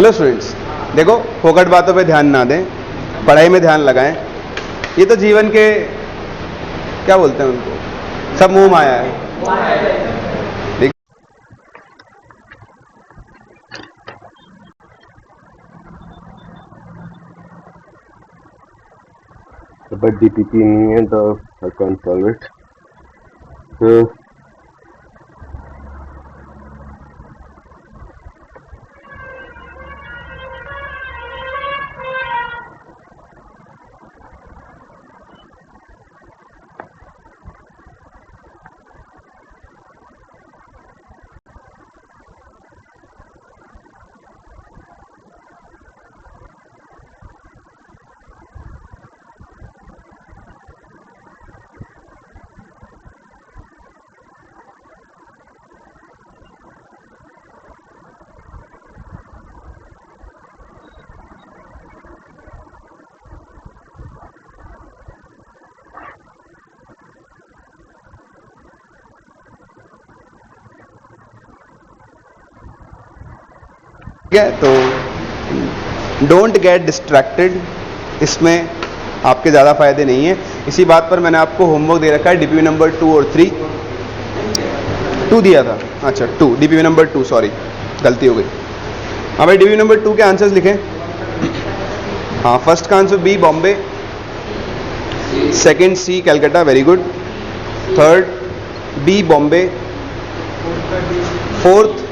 Hello students, देखो फोकट बातों पे ध्यान ना दें, पढ़ाई में ध्यान लगाएं। ये तो जीवन के क्या बोलते हैं उनको, सब मुंह माया है। ठीक? but DPT नहीं है तो I can't solve it. So ठीक है, तो डोंट गेट डिस्ट्रैक्टेड, इसमें आपके ज़्यादा फायदे नहीं है। इसी बात पर मैंने आपको होमवर्क दे रखा है, डीपीवी नंबर 2 और 3। 2 दिया था, अच्छा 2, डीपीवी नंबर 2, सॉरी गलती हो गई। हाँ भाई, डीपीवी नंबर 2 के आंसर्स लिखें। हाँ, फर्स्ट का answer B Bombay, second C Calcutta, very good. Third B Bombay, fourth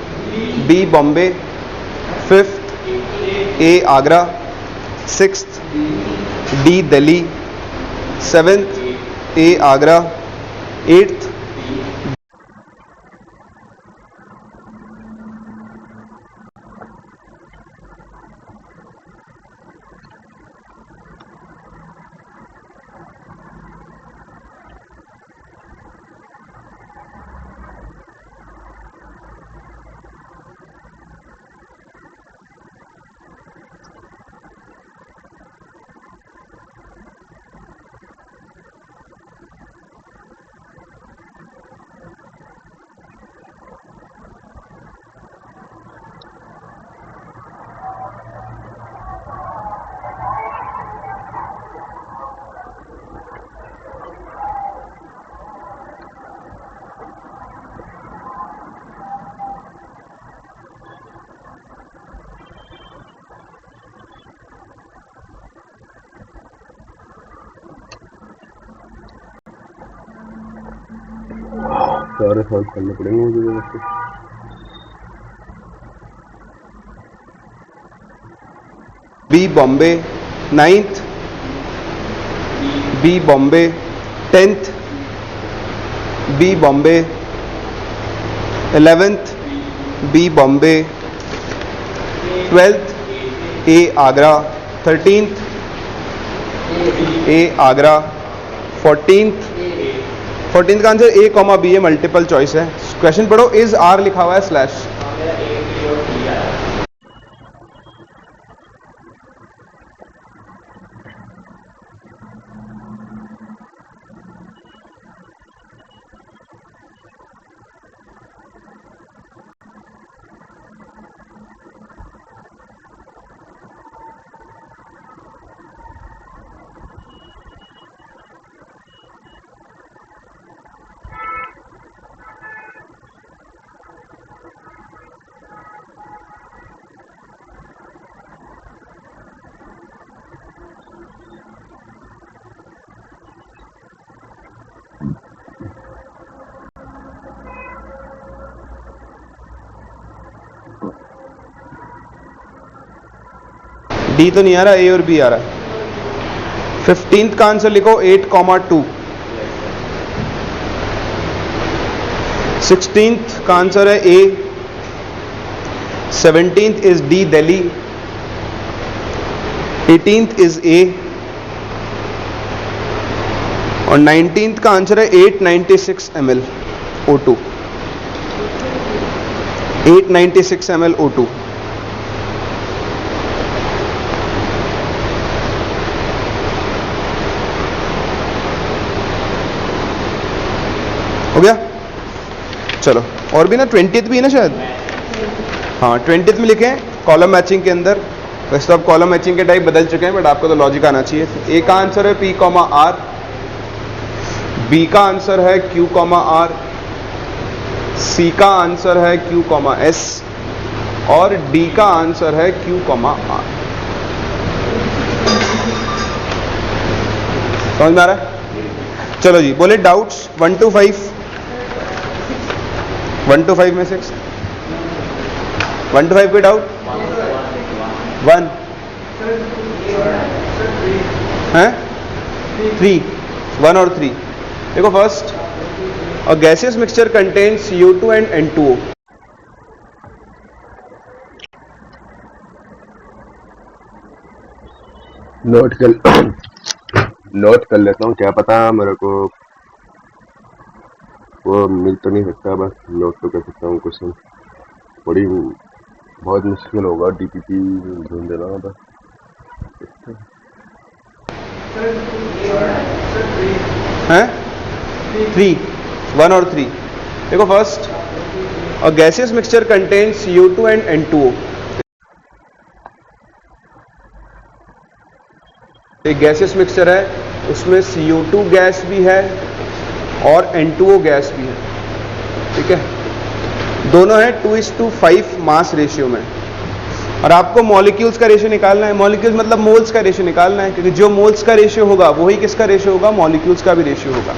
B Bombay, fifth A Agra, sixth D Delhi, seventh A Agra, eighth सारे सॉल्व करने पड़ेंगे मुझे वैसे। B Bombay, ninth B Bombay, tenth B Bombay, 11th B Bombay, 12th A Agra, 13th A Agra, 14th का answer A comma B है, multiple choice है। Question पढ़ो, is are लिखा हुआ है स्लैश। डी तो नहीं आ रहा, ए और बी आ रहा है। 15th का आंसर लिखो 8,2। 16th का आंसर है ए। 17th is D Delhi. 18th is a और 19th का आंसर है 896 ml O2। 896 ml O2। हो गया? चलो, और भी ना 20th भी है ना शायद। हाँ, 20th में लिखें कॉलम मैचिंग के अंदर, वैसे तो अब कॉलम मैचिंग के टाइप बदल चुके हैं, बट आपको तो लॉजिक आना चाहिए। तो ए का आंसर है P, R, बी का आंसर है Q, R, सी का आंसर है Q, S और डी का आंसर है Q, R। समझ में आ रहा है? चलो जी, बोले डाउट्स 1 to 5, 1 to 5 में 6, 1 to 5 पे डाउट 1 है 3, 1 और 3। देखो first, a gaseous mixture contains U2 and N2O। Note कर लेता हूँ, क्या पता मेरे को वो मिल तो नहीं सकता, बस नोट तो कर सकता हूँ। क्वेश्चन बड़ी बहुत मुश्किल होगा डीपीपी ढूंढ देना बस। हैं 3, 1 और 3। देखो first, a gaseous mixture contains U2 and N2O। एक गैसियस मिक्सचर है, उसमें CO2 गैस भी है और N2O गैस भी है, ठीक है। दोनों है 2:5 मास रेशियो में, और आपको मॉलिक्यूल्स का रेशियो निकालना है। मॉलिक्यूल्स मतलब मोल्स का रेशियो निकालना है, क्योंकि जो मोल्स का रेशियो होगा वही किसका रेशियो होगा, मॉलिक्यूल्स का भी रेशियो होगा।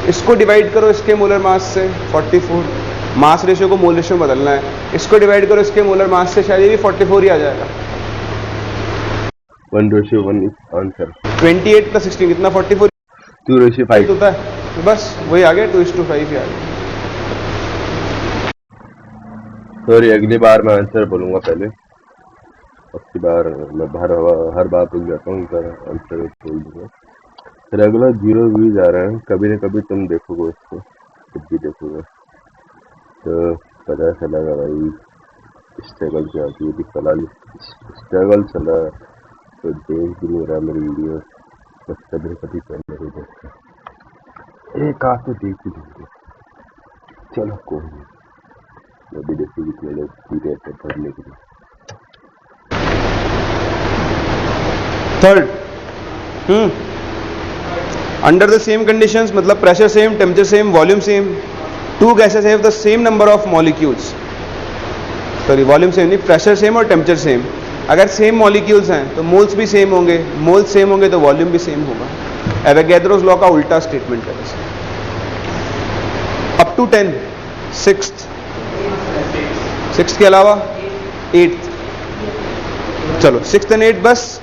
इसको डिवाइड करो इसके मोलर मास से 44, मास रेशियो को मोल रेशियो में बदलना है। इसको डिवाइड करो इसके मोलर मास से, शायद ये भी 44 ही आ जाएगा। 1:1 इज आंसर। 28 + 16 कितना, 44 2:5 होता है, तो बस वही आ गया, 2:5 ही आ गया। सॉरी, अगली बार मैं आंसर बोलूंगा पहले, अब की बार मैं हर बार भूल जाता हूँ, आंसर बोल दूंगा। फिर अगला 0 भी जा रहा है, कभी न कभी तुम देखोगे उसको, जब भी देखोगे तो पता चलेगा भाई स्ट्रगल क्या होती है। स्ट्रगल चला तो देख भी नहीं रहा मेरी वीडियो, बस कभी कभी पहले ही देखता, एक आते देख ही देंगे। चलो कोई नहीं, मैं भी देखी जितने लोग सीधे पढ़ने के लिए। Third, under the same conditions, मतलब pressure same, temperature same, volume same, two gases have the same number of molecules. Sorry, volume same नहीं, प्रेशर सेम और टेम्परेचर सेम। अगर सेम मॉलिक्यूल्स हैं तो मोल्स भी सेम होंगे, मोल्स सेम होंगे तो वॉल्यूम भी सेम होगा। एवोगैड्रोस लॉ का उल्टा स्टेटमेंट है वैसे। अप टू 10, सिक्स्थ के अलावा 8th। चलो 6th एंड 8th बस,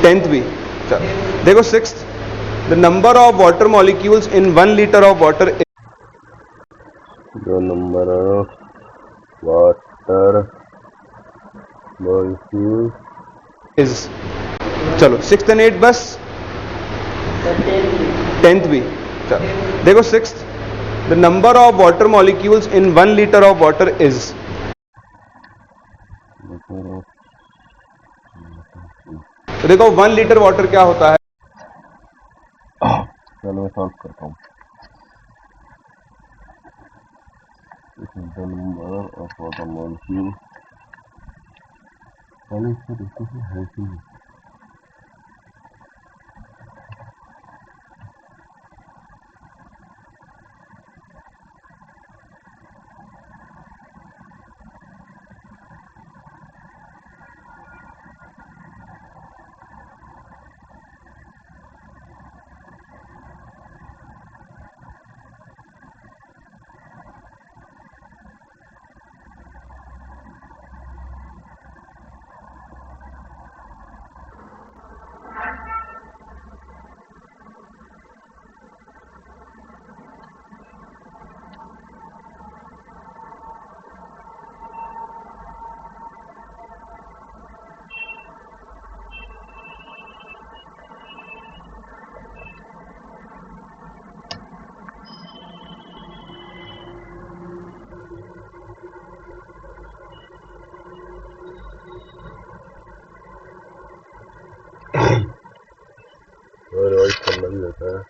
10th भी। चलो देखो 6th, the number of water molecules in 1 litre of water, the number of water molecule is. चलो 6th एंड 8th बस, 10th भी। चलो देखो 6th, the number of water molecules in 1 litre of water is. तो देखो 1 litre water क्या होता है, चलो मैं सॉल्व करता हूँ। The number of water molecule, पहले इसको देखते हैं है कि नहीं। ही रहता है।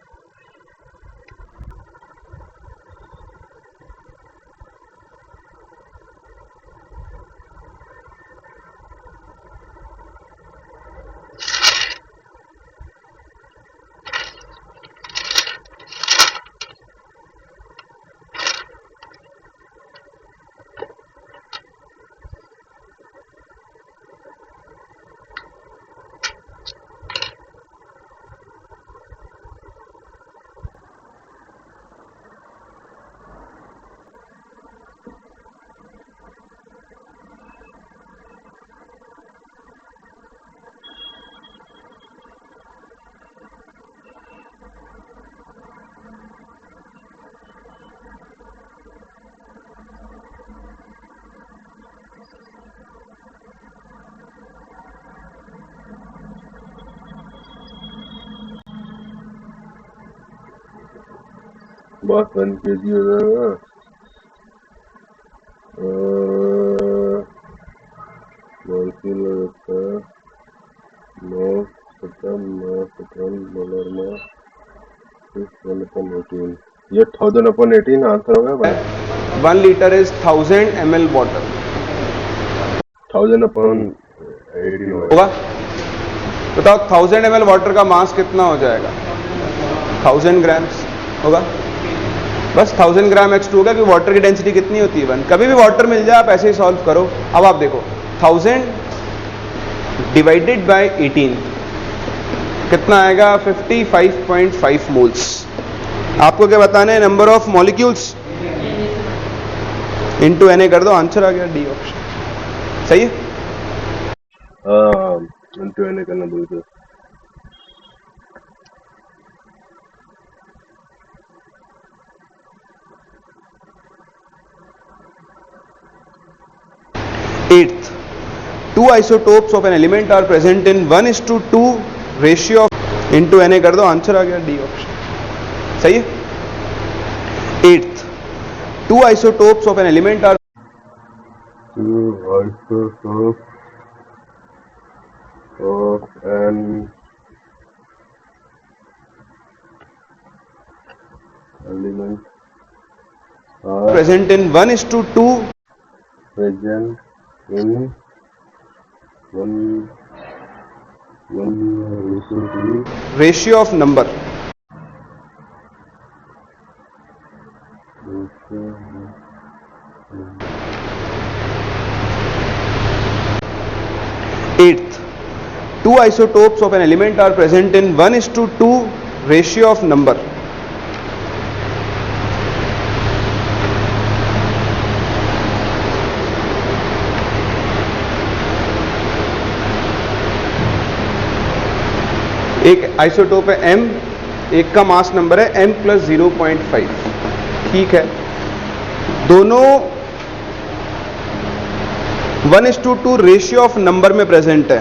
बहुत कन्फ्यूज हो जाएगा। लगता है 9 सेकंड डॉलर में 1/18 ये 1000/18 आंसर होगा भाई। 1 लीटर इज 1000 ml वाटर 1000/18 होगा। बताओ 1000 ml वाटर का मास कितना हो जाएगा? 1000 ग्राम्स होगा। बस 1000 ग्राम H2 होगा कि वाटर की डेंसिटी कितनी होती है 1। कभी भी वाटर मिल जाए आप ऐसे ही सॉल्व करो। अब आप देखो 1000 डिवाइडेड बाय 18 कितना आएगा? 55.5 मोल्स। आपको क्या बताना है? Number of molecules into Na कर दो, आंसर आ गया डी ऑप्शन। सही है? इनटू Na करना बोलते 8th, 2 isotopes of an element are present in 1:2 ratio of into Na कर दो, आंसर आ गया डी ऑप्शन। सही है? 8th, 2 isotopes of an element are 2 isotopes of an element are present in 1:2 present in 1:2 ratio of number. Eighth, 2 isotopes of an element are present in 1:2 ratio of number. एक isotope है M, एक का mass number है M + 0.5। ठीक है, दोनों 1:2 ratio of number में present है।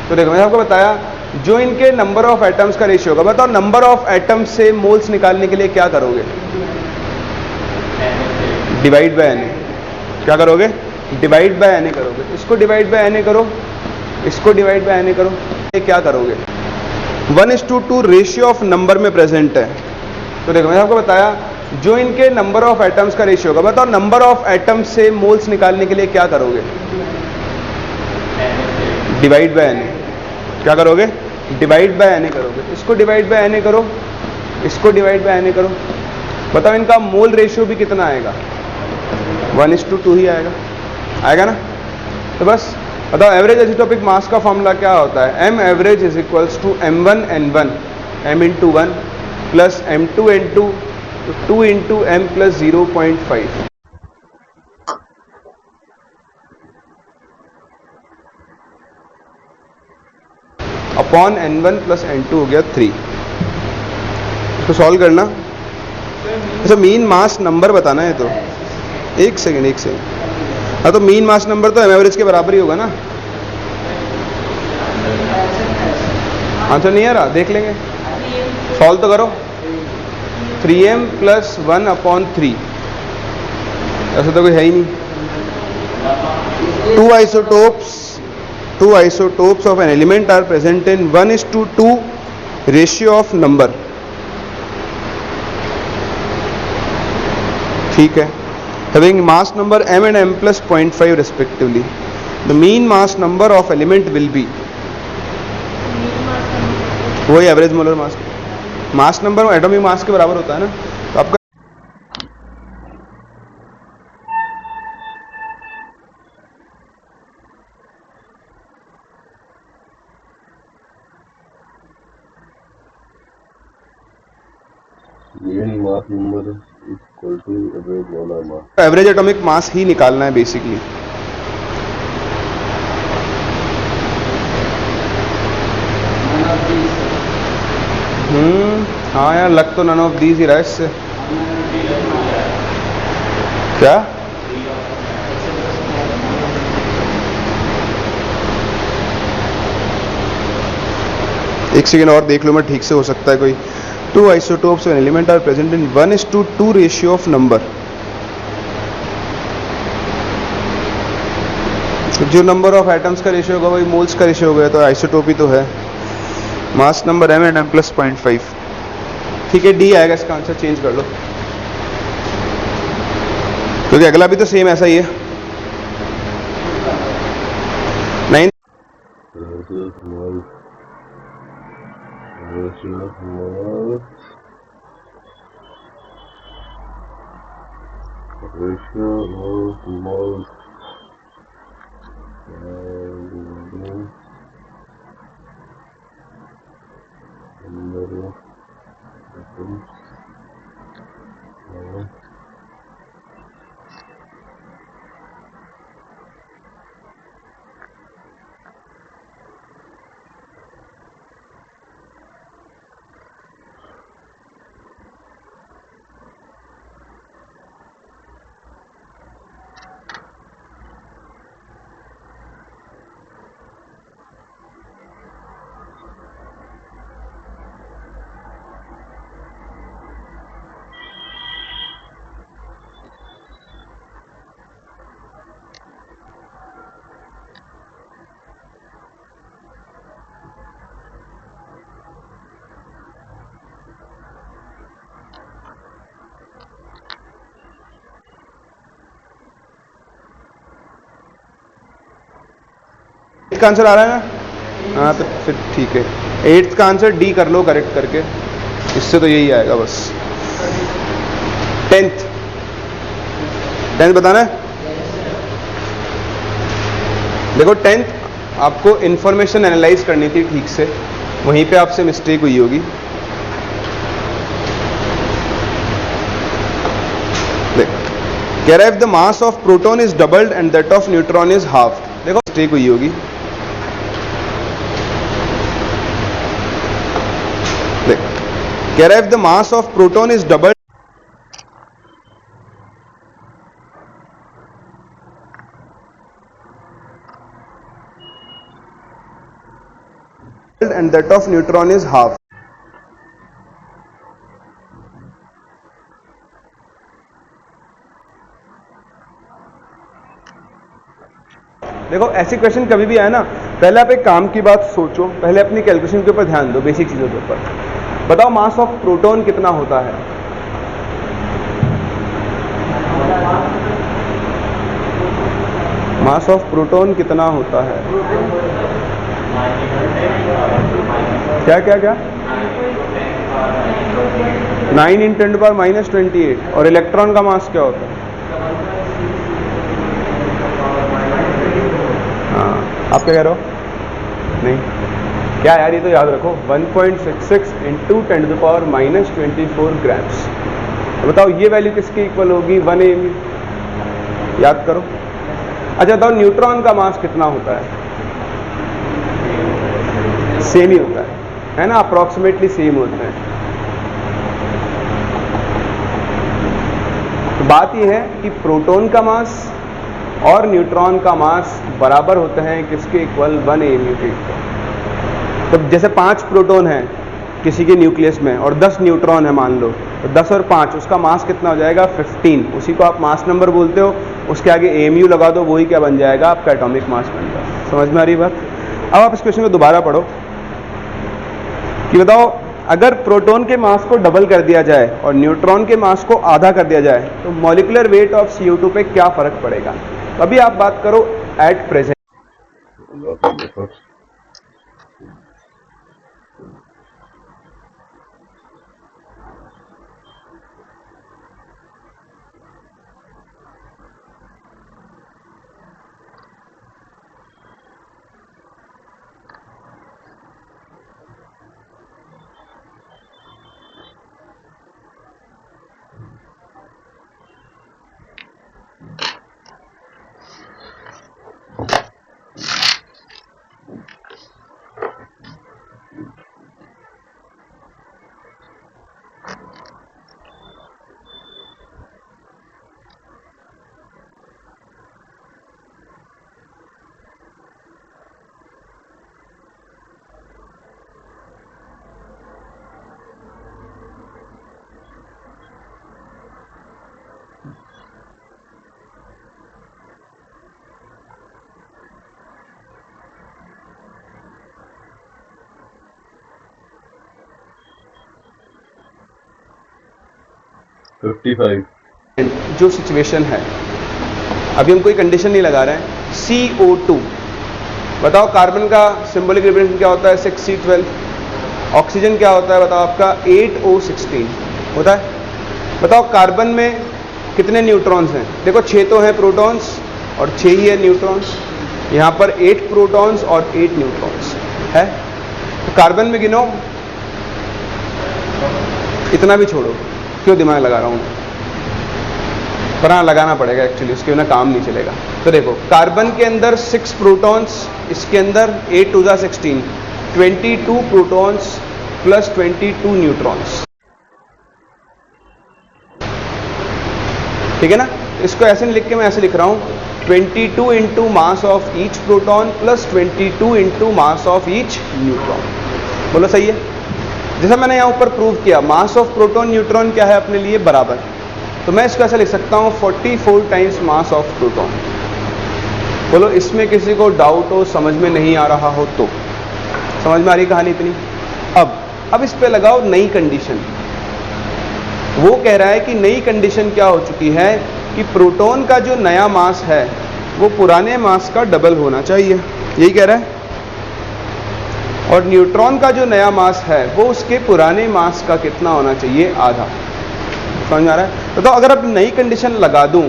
तो देखो मैंने आपको बताया जो इनके नंबर ऑफ एटम्स का रेशियो होगा। बताओ नंबर ऑफ एटम्स से मोल्स निकालने के लिए क्या करोगे? Divide by Na। क्या करोगे? डिवाइड बाय Na करोगे। इसको डिवाइड बाय Na करो, इसको डिवाइड बाय Na करो। ये क्या करोगे? 1:2 रेशियो ऑफ नंबर में प्रेजेंट है। तो देखो मैंने आपको बताया जो इनके नंबर ऑफ एटम्स का रेशियो होगा। बताओ नंबर ऑफ एटम्स से मोल्स निकालने के लिए क्या करोगे? Divide by Na। क्या करोगे? डिवाइड बाय Na करोगे। इसको डिवाइड बाय Na करो, इसको डिवाइड बाय Na करो। बताओ इनका मोल रेशियो भी कितना आएगा? 1:2 ही आएगा। आएगा ना? तो बस बताओ एवरेज आइसोटोपिक मास का फॉर्मूला क्या होता है? M average is equals to M1N1 M into 1 plus M2N2 2 into M plus 0.5 upon N1 plus N2 हो गया 3। इसको सॉल्व करना। अच्छा मीन मास नंबर बताना है तो एक सेकेंड। हाँ तो मीन मास नंबर तो M एवरेज के बराबर ही होगा ना। आंसर नहीं आ रहा? देख लेंगे, सॉल्व तो करो। 3m + 1/3 ऐसा तो कोई है ही नहीं। 2 isotopes of an element are present in 1:2 ratio of number। ठीक है, having mass number m and m plus 0.5 respectively, the mean mass number of element will be, वही average molar mass, mass number atomic mass के बराबर होता है ना, तो आपका main mass number equal to average molar mass. Average atomic mass ही निकालना है बेसिकली। हाँ यार, लग तो नन ऑफ दीज ही रहा है इससे। क्या? एक सेकेंड और देख लो मैं ठीक से, हो सकता है कोई। Two isotopes an element are present in 1:2 ratio of number. जो नंबर ऑफ एटम्स का रेशियो होगा वही मोल्स का रेशियो हो गया, तो आइसोटोप ही तो है। Mass number m and m plus 0.5। ठीक है, डी आएगा इसका आंसर, चेंज कर लो क्योंकि अगला भी तो सेम ऐसा ही है। 9 ratio of moles number of atoms का आंसर आ रहा है ना? हाँ तो फिर ठीक है, 8th का आंसर डी कर लो करेक्ट करके, इससे तो यही आएगा बस। 10th बताना है। देखो 10th आपको इंफॉर्मेशन एनालाइज करनी थी ठीक से, वहीं पे आपसे मिस्टेक हुई होगी। देख कह रहा है if the mass of proton is doubled and that of neutron is half. देखो मिस्टेक हुई होगी। देख कह रहा है if the mass of proton is doubled and that of neutron is half। देखो ऐसी क्वेश्चन कभी भी आए ना, पहले आप एक काम की बात सोचो, पहले अपनी कैलकुलेशन के ऊपर ध्यान दो, बेसिक चीजों के ऊपर। बताओ मास ऑफ प्रोटॉन कितना होता है? मास ऑफ प्रोटॉन कितना होता है? क्या क्या क्या? 9 × 10⁻⁻28। और इलेक्ट्रॉन का मास क्या होता है? हाँ, आप क्या कह रहे हो? नहीं क्या यार, ये तो याद रखो, 1.66 × 10⁻⁻24 ग्राम्स। बताओ ये वैल्यू किसके इक्वल होगी? 1 AMU। याद करो। अच्छा बताओ न्यूट्रॉन का मास कितना होता है? सेम ही होता है ना, अप्रॉक्सीमेटली सेम होता है। तो बात यह है कि प्रोटॉन का मास और न्यूट्रॉन का मास बराबर होते हैं किसके इक्वल? 1 AMU के इक्वल। तो जैसे 5 प्रोटॉन हैं किसी के न्यूक्लियस में और 10 न्यूट्रॉन है मान लो, तो 10 और 5 उसका मास कितना हो जाएगा? 15। उसी को आप मास नंबर बोलते हो, उसके आगे AMU लगा दो, वही क्या बन जाएगा? आपका एटॉमिक मास बन जाएगा। समझ में आ रही बात? अब आप इस क्वेश्चन को दोबारा पढ़ो कि बताओ अगर प्रोटॉन के मास को डबल कर दिया जाए और न्यूट्रॉन के मास को आधा कर दिया जाए तो मॉलिक्यूलर वेट ऑफ CO2 पे क्या फर्क पड़ेगा? अभी आप बात करो एट प्रेजेंट। देखो 55 जो सिचुएशन है, अभी हम कोई कंडीशन नहीं लगा रहे हैं। CO2 बताओ, कार्बन का सिंबॉलिक रिप्रेजेंटेशन क्या होता है? 6C12। ऑक्सीजन क्या होता है बताओ आपका? 8O16 होता है। बताओ कार्बन में कितने न्यूट्रॉन्स हैं? देखो 6 तो हैं प्रोटॉन्स और 6 ही है न्यूट्रॉन्स। यहाँ पर 8 प्रोटॉन्स और 8 न्यूट्रॉन्स है। तो कार्बन में गिनो, इतना भी छोड़ो, क्यों दिमाग लगा रहा हूँ, पर हाँ लगाना पड़ेगा एक्चुअली, उसके बिना काम नहीं चलेगा। तो देखो कार्बन के अंदर 6 प्रोटॉन्स, इसके अंदर 8 टू ज़ा 16, 22 प्रोटॉन्स प्लस 22 न्यूट्रॉन्स। ठीक है ना? इसको ऐसे नहीं लिख के मैं ऐसे लिख रहा हूँ, 22 into mass of each proton plus 22 into mass of each neutron. बोलो सही है? जैसा मैंने यहाँ ऊपर प्रूव किया, मास ऑफ प्रोटॉन न्यूट्रॉन क्या है अपने लिए? बराबर। तो मैं इसको ऐसे लिख सकता हूँ 44 टाइम्स मास ऑफ प्रोटॉन। बोलो इसमें किसी को डाउट हो, समझ में नहीं आ रहा हो तो? समझ में आ रही कहानी इतनी? अब इस पे लगाओ नई कंडीशन। वो कह रहा है कि नई कंडीशन क्या हो चुकी है कि प्रोटॉन का जो नया मास है वो पुराने मास का डबल होना चाहिए, यही कह रहा है। और न्यूट्रॉन का जो नया मास है वो उसके पुराने मास का कितना होना चाहिए? आधा। समझ में आ रहा है? तो अगर अब नई कंडीशन लगा दूं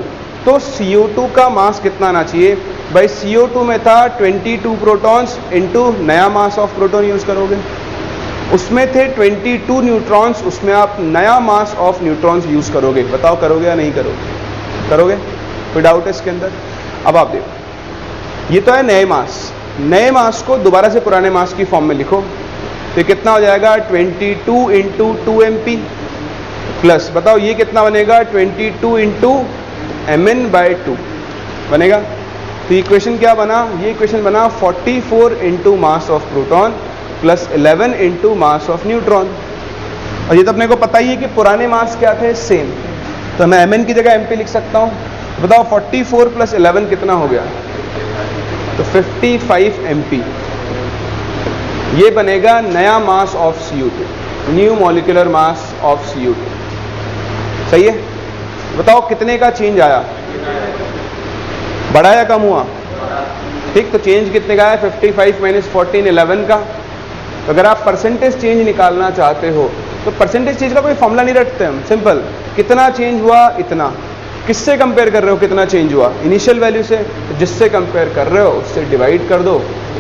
तो CO2 का मास कितना आना चाहिए भाई? CO2 में था 22 प्रोटॉन्स इंटू नया मास ऑफ प्रोटॉन यूज करोगे, उसमें थे 22 न्यूट्रॉन्स, उसमें आप नया मास ऑफ न्यूट्रॉन्स यूज करोगे। बताओ करोगे या नहीं करोगे? करोगे? कोई डाउट है इसके अंदर? अब आप देखो, ये तो है नए मास। नए मास को दोबारा से पुराने मास की फॉर्म में लिखो तो कितना हो जाएगा? 22 इंटू 2mp प्लस, बताओ ये कितना बनेगा? 22 इंटू mn/2 बनेगा। तो इक्वेशन क्या बना? ये इक्वेशन बना 44 into mass of proton plus 11 into mass of neutron. और ये तो अपने को पता ही है कि पुराने मास क्या थे? सेम। तो मैं mn की जगह mp लिख सकता हूँ। बताओ 44 प्लस 11 कितना हो गया? तो 55 mp। ये बनेगा नया mass of CO2, new molecular mass of CO2। सही है? बताओ कितने का चेंज आया? बढ़ा या कम हुआ? ठीक, तो चेंज कितने का है? 55 माइनस 14, 11 का। तो अगर आप परसेंटेज चेंज निकालना चाहते हो तो परसेंटेज चेंज का कोई फॉर्मूला नहीं रखते हम, सिंपल, कितना चेंज हुआ इतना। किससे कंपेयर कर रहे हो कितना चेंज हुआ? इनिशियल वैल्यू से। तो जिससे कंपेयर कर रहे हो उससे डिवाइड कर दो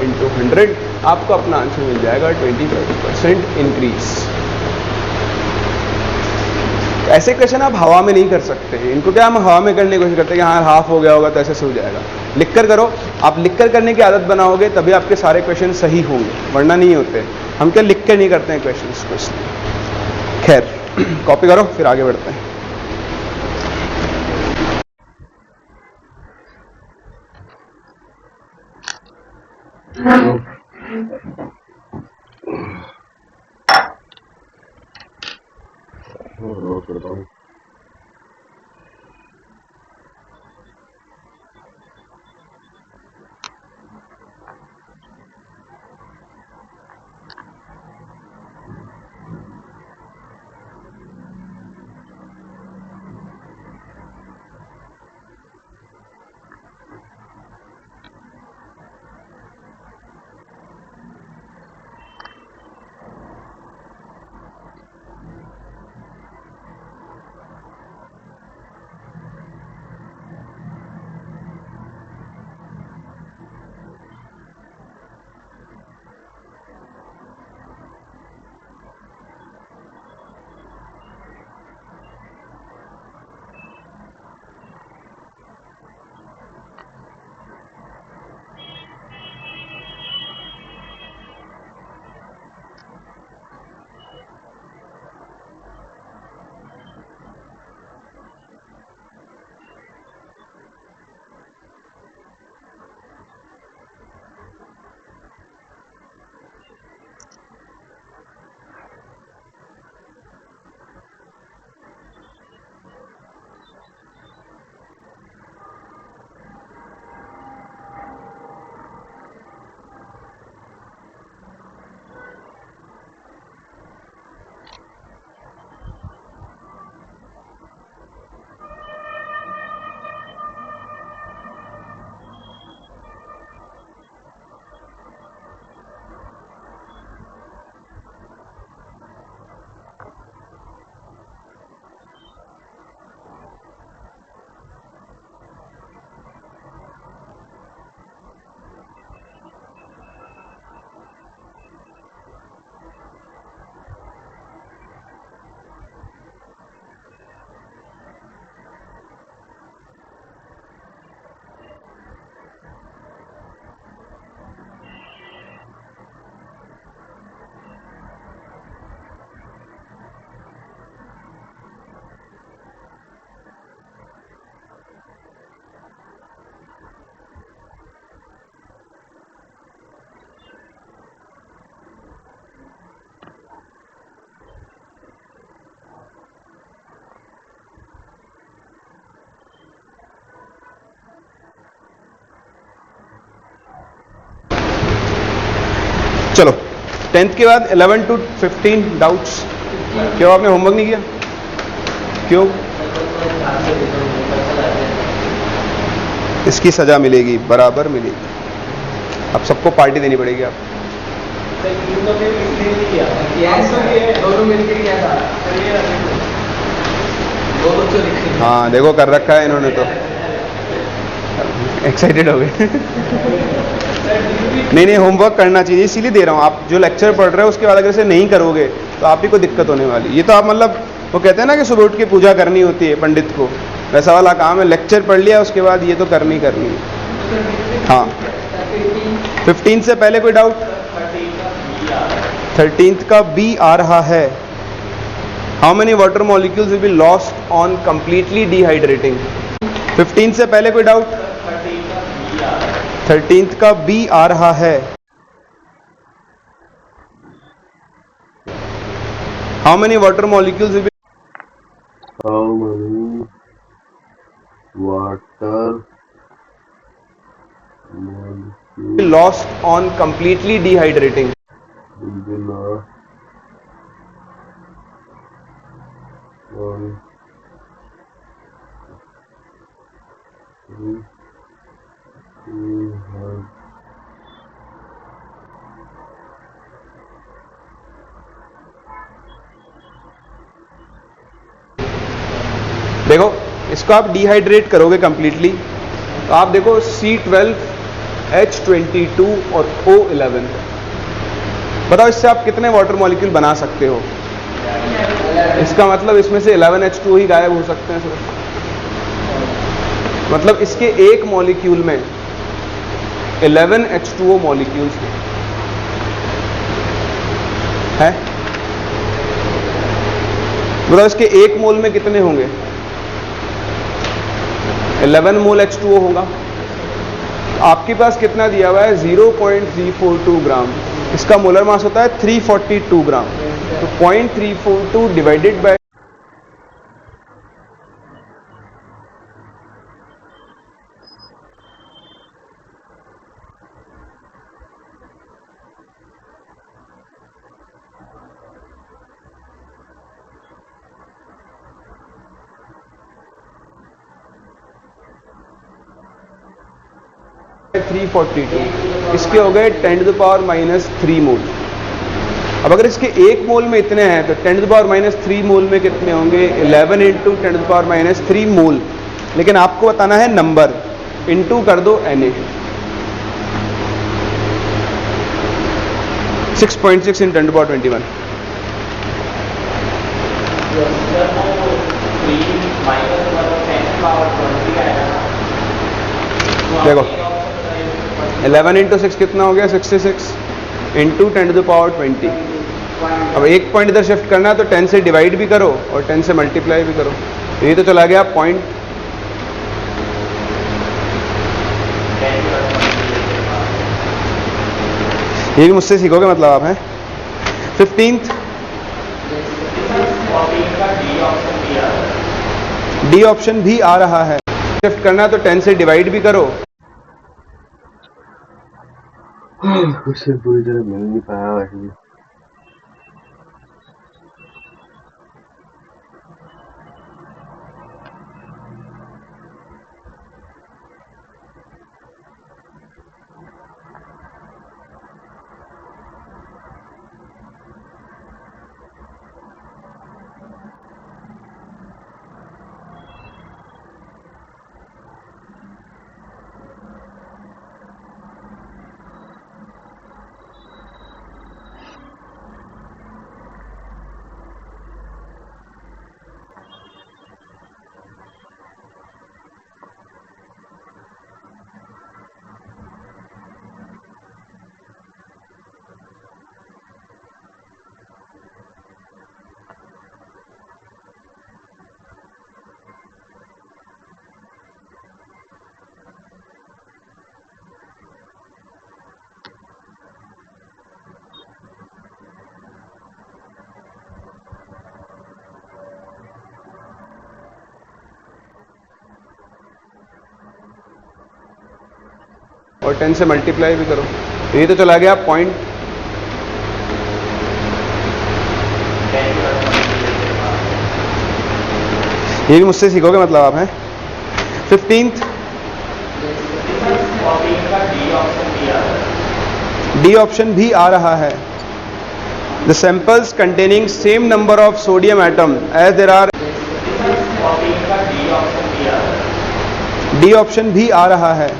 इंटू 100, आपको अपना आंसर मिल जाएगा 25% इंक्रीज। ऐसे क्वेश्चन आप हवा में नहीं कर सकते, इनको क्या हम हवा में करने की कोशिश करते हैं कि हाँ हाफ हो गया होगा तो ऐसे से हो जाएगा। लिखकर करो, आप लिखकर करने की आदत बनाओगे तभी आपके सारे क्वेश्चन सही होंगे, वरना नहीं होते। हम क्या लिख कर नहीं करते हैं क्वेश्चन। खैर कॉपी करो फिर आगे बढ़ते हैं। करता हूँ। चलो 10th के बाद 11 to 15 डाउट्स। क्यों आपने होमवर्क नहीं किया? क्यों? इसकी सजा मिलेगी, बराबर मिलेगी। अब सबको पार्टी देनी पड़ेगी आप। हाँ देखो कर रखा है इन्होंने तो, एक्साइटेड हो गए। नहीं होमवर्क करना चाहिए, इसीलिए दे रहा हूँ। आप जो लेक्चर पढ़ रहे हो उसके बाद अगर इसे नहीं करोगे तो आप ही को दिक्कत होने वाली। ये तो आप मतलब वो कहते हैं ना कि सुबह उठ के पूजा करनी होती है पंडित को, वैसा वाला काम है। लेक्चर पढ़ लिया उसके बाद ये तो करनी है। हाँ 15 से पहले कोई डाउट? 13th का बी आ रहा है। How many water molecules will be lost on completely dehydrating? 15 से पहले कोई डाउट? 13th का बी आ रहा है। How many water molecules will be How many water molecules lost on completely dehydrating? will be lost on देखो इसको आप dehydrate करोगे कंप्लीटली तो आप देखो C12, H22 और O11, बताओ इससे आप कितने वाटर मॉलिक्यूल बना सकते हो? इसका मतलब इसमें से 11H2O ही गायब हो सकते हैं सिर्फ। मतलब इसके एक मॉलिक्यूल में 11H2O मॉलिक्यूल्स हैं। बताओ इसके एक मोल में कितने होंगे? 11 मोल H2O होगा। आपके पास कितना दिया हुआ है? 0.342 ग्राम। इसका मोलर मास होता है 342 ग्राम। तो 0.342 डिवाइडेड बाय इसके हो गए 10⁻³ मोल। अब अगर इसके एक मोल में इतने हैं तो 10⁻³ मोल में कितने होंगे? 11 × 10⁻³ मोल। लेकिन आपको बताना है नंबर, इनटू कर दो Na। 6.6 × 10⁻21। देखो 11 × 6 कितना हो गया? 66 × 10⁻20। अब एक पॉइंट इधर शिफ्ट करना है तो 10 से डिवाइड भी करो और 10 से मल्टीप्लाई भी करो। ये तो चला गया पॉइंट। ये भी मुझसे सीखोगे मतलब आप हैं। 15th डी ऑप्शन भी आ रहा है। शिफ्ट करना है तो 10 से डिवाइड भी करो। क्वेश्चन पूरी तरह मिल नहीं पाया वैसे। और 10 से मल्टीप्लाई भी करो। ये तो चला गया पॉइंट ये भी मुझसे सीखोगे मतलब आप हैं। 15th डी ऑप्शन भी आ रहा है। The samples containing same number of sodium atom as there are. D option भी आ रहा है।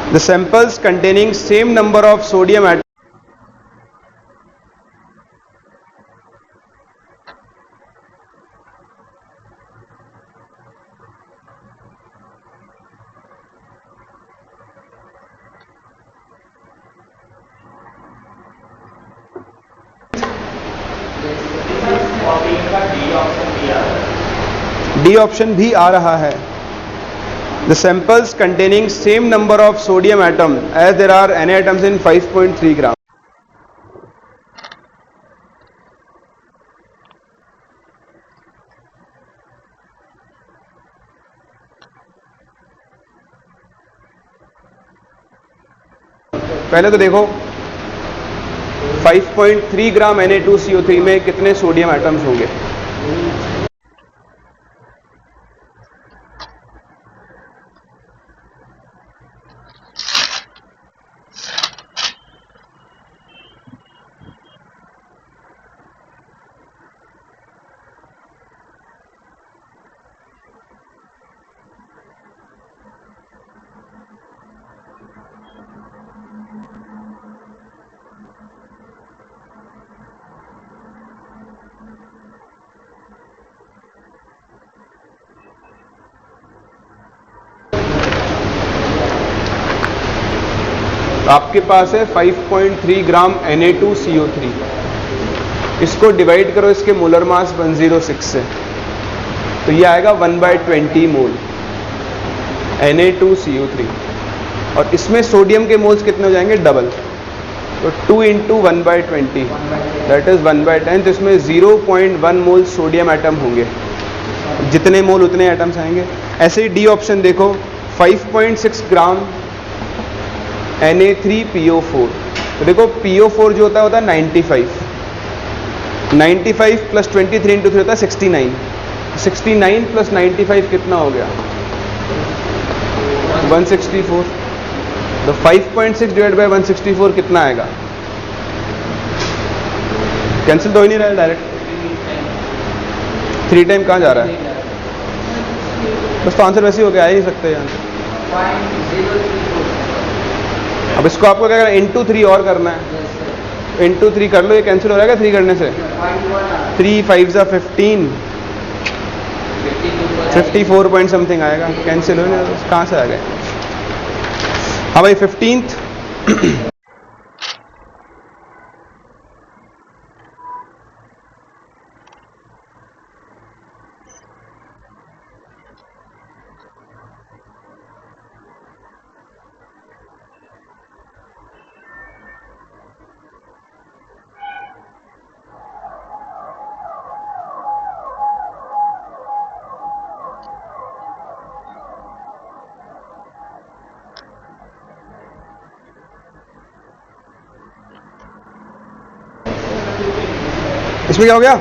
The samples containing same number of sodium atoms. D option भी आ रहा है। The samples containing same number of sodium atom as there are Na atoms in 5.3 gram. पहले तो देखो 5.3 ग्राम Na2CO3 में कितने सोडियम एटम्स होंगे। आपके पास है 5.3 ग्राम Na2CO3। इसको डिवाइड करो इसके मोलर मास 106 से, तो ये आएगा 1/20 मोल Na2CO3। और इसमें सोडियम के मोल्स कितने हो जाएंगे? डबल। तो 2 × 1/20 दैट इज 1/10। तो इसमें 0.1 मोल सोडियम एटम होंगे। जितने मोल उतने एटम्स आएंगे। ऐसे ही डी ऑप्शन देखो 5.6 ग्राम Na3PO4। तो देखो PO4 जो होता है 95 प्लस 23 × 3 होता है 69। 69 प्लस 95 कितना हो गया? 164। तो 5.6 डिवाइड बाय 164 कितना आएगा? कैंसिल तो ही नहीं रहा है डायरेक्ट। 3 टाइम कहाँ जा रहा है? बस तो आंसर वैसे ही हो गया, आ ही नहीं सकते यहाँ। अब इसको आपको क्या करना है? इंटू 3 और करना है। इंटू 3 कर लो, ये कैंसिल हो जाएगा 3 करने से। 3 5 × 15 54 पॉइंट समथिंग आएगा। कैंसिल हो नहीं, कहाँ से आ गए? हाँ भाई 15th इसमें क्या हो गया?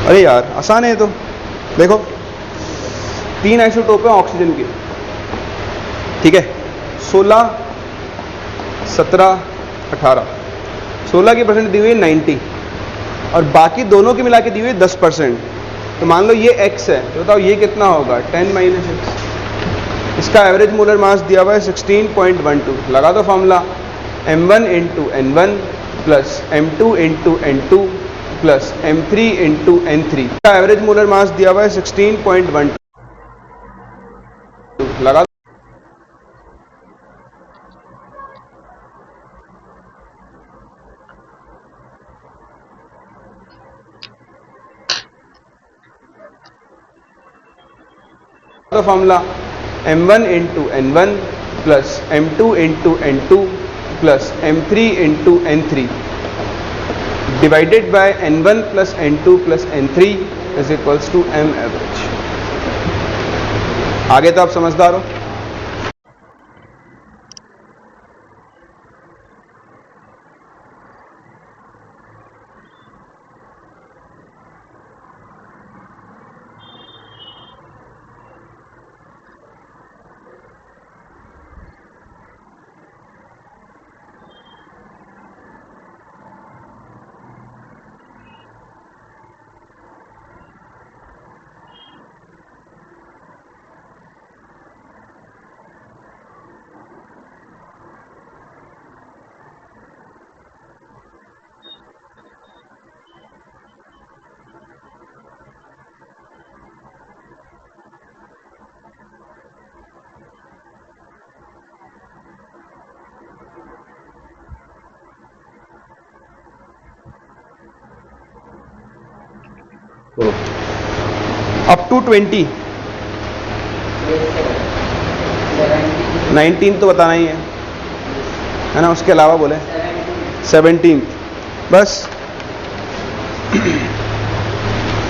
अरे यार आसान है ये तो। देखो 3 आइसोटोप है ऑक्सीजन की, ठीक है? 16 17 18। 16 की परसेंट दी हुई है 90 और बाकी दोनों की मिला के दी हुई है 10%। तो मान लो ये x है, तो बताओ ये कितना होगा? 10 - x। इसका एवरेज मोलर मास दिया हुआ है 16.12। लगा दो formula m1 × n1 plus m2 × n2 plus m3 × n3। का एवरेज मोलर मास दिया हुआ है 16.12। लगा तो formula m1 × n1 plus m2 × n2 plus m3 × n3 divided by n1 plus n2 plus n3 is equals to m average. आगे तो आप समझदार हो। तो अप टू 20, 19 तो बताना ही है ना, उसके अलावा बोले 17 बस।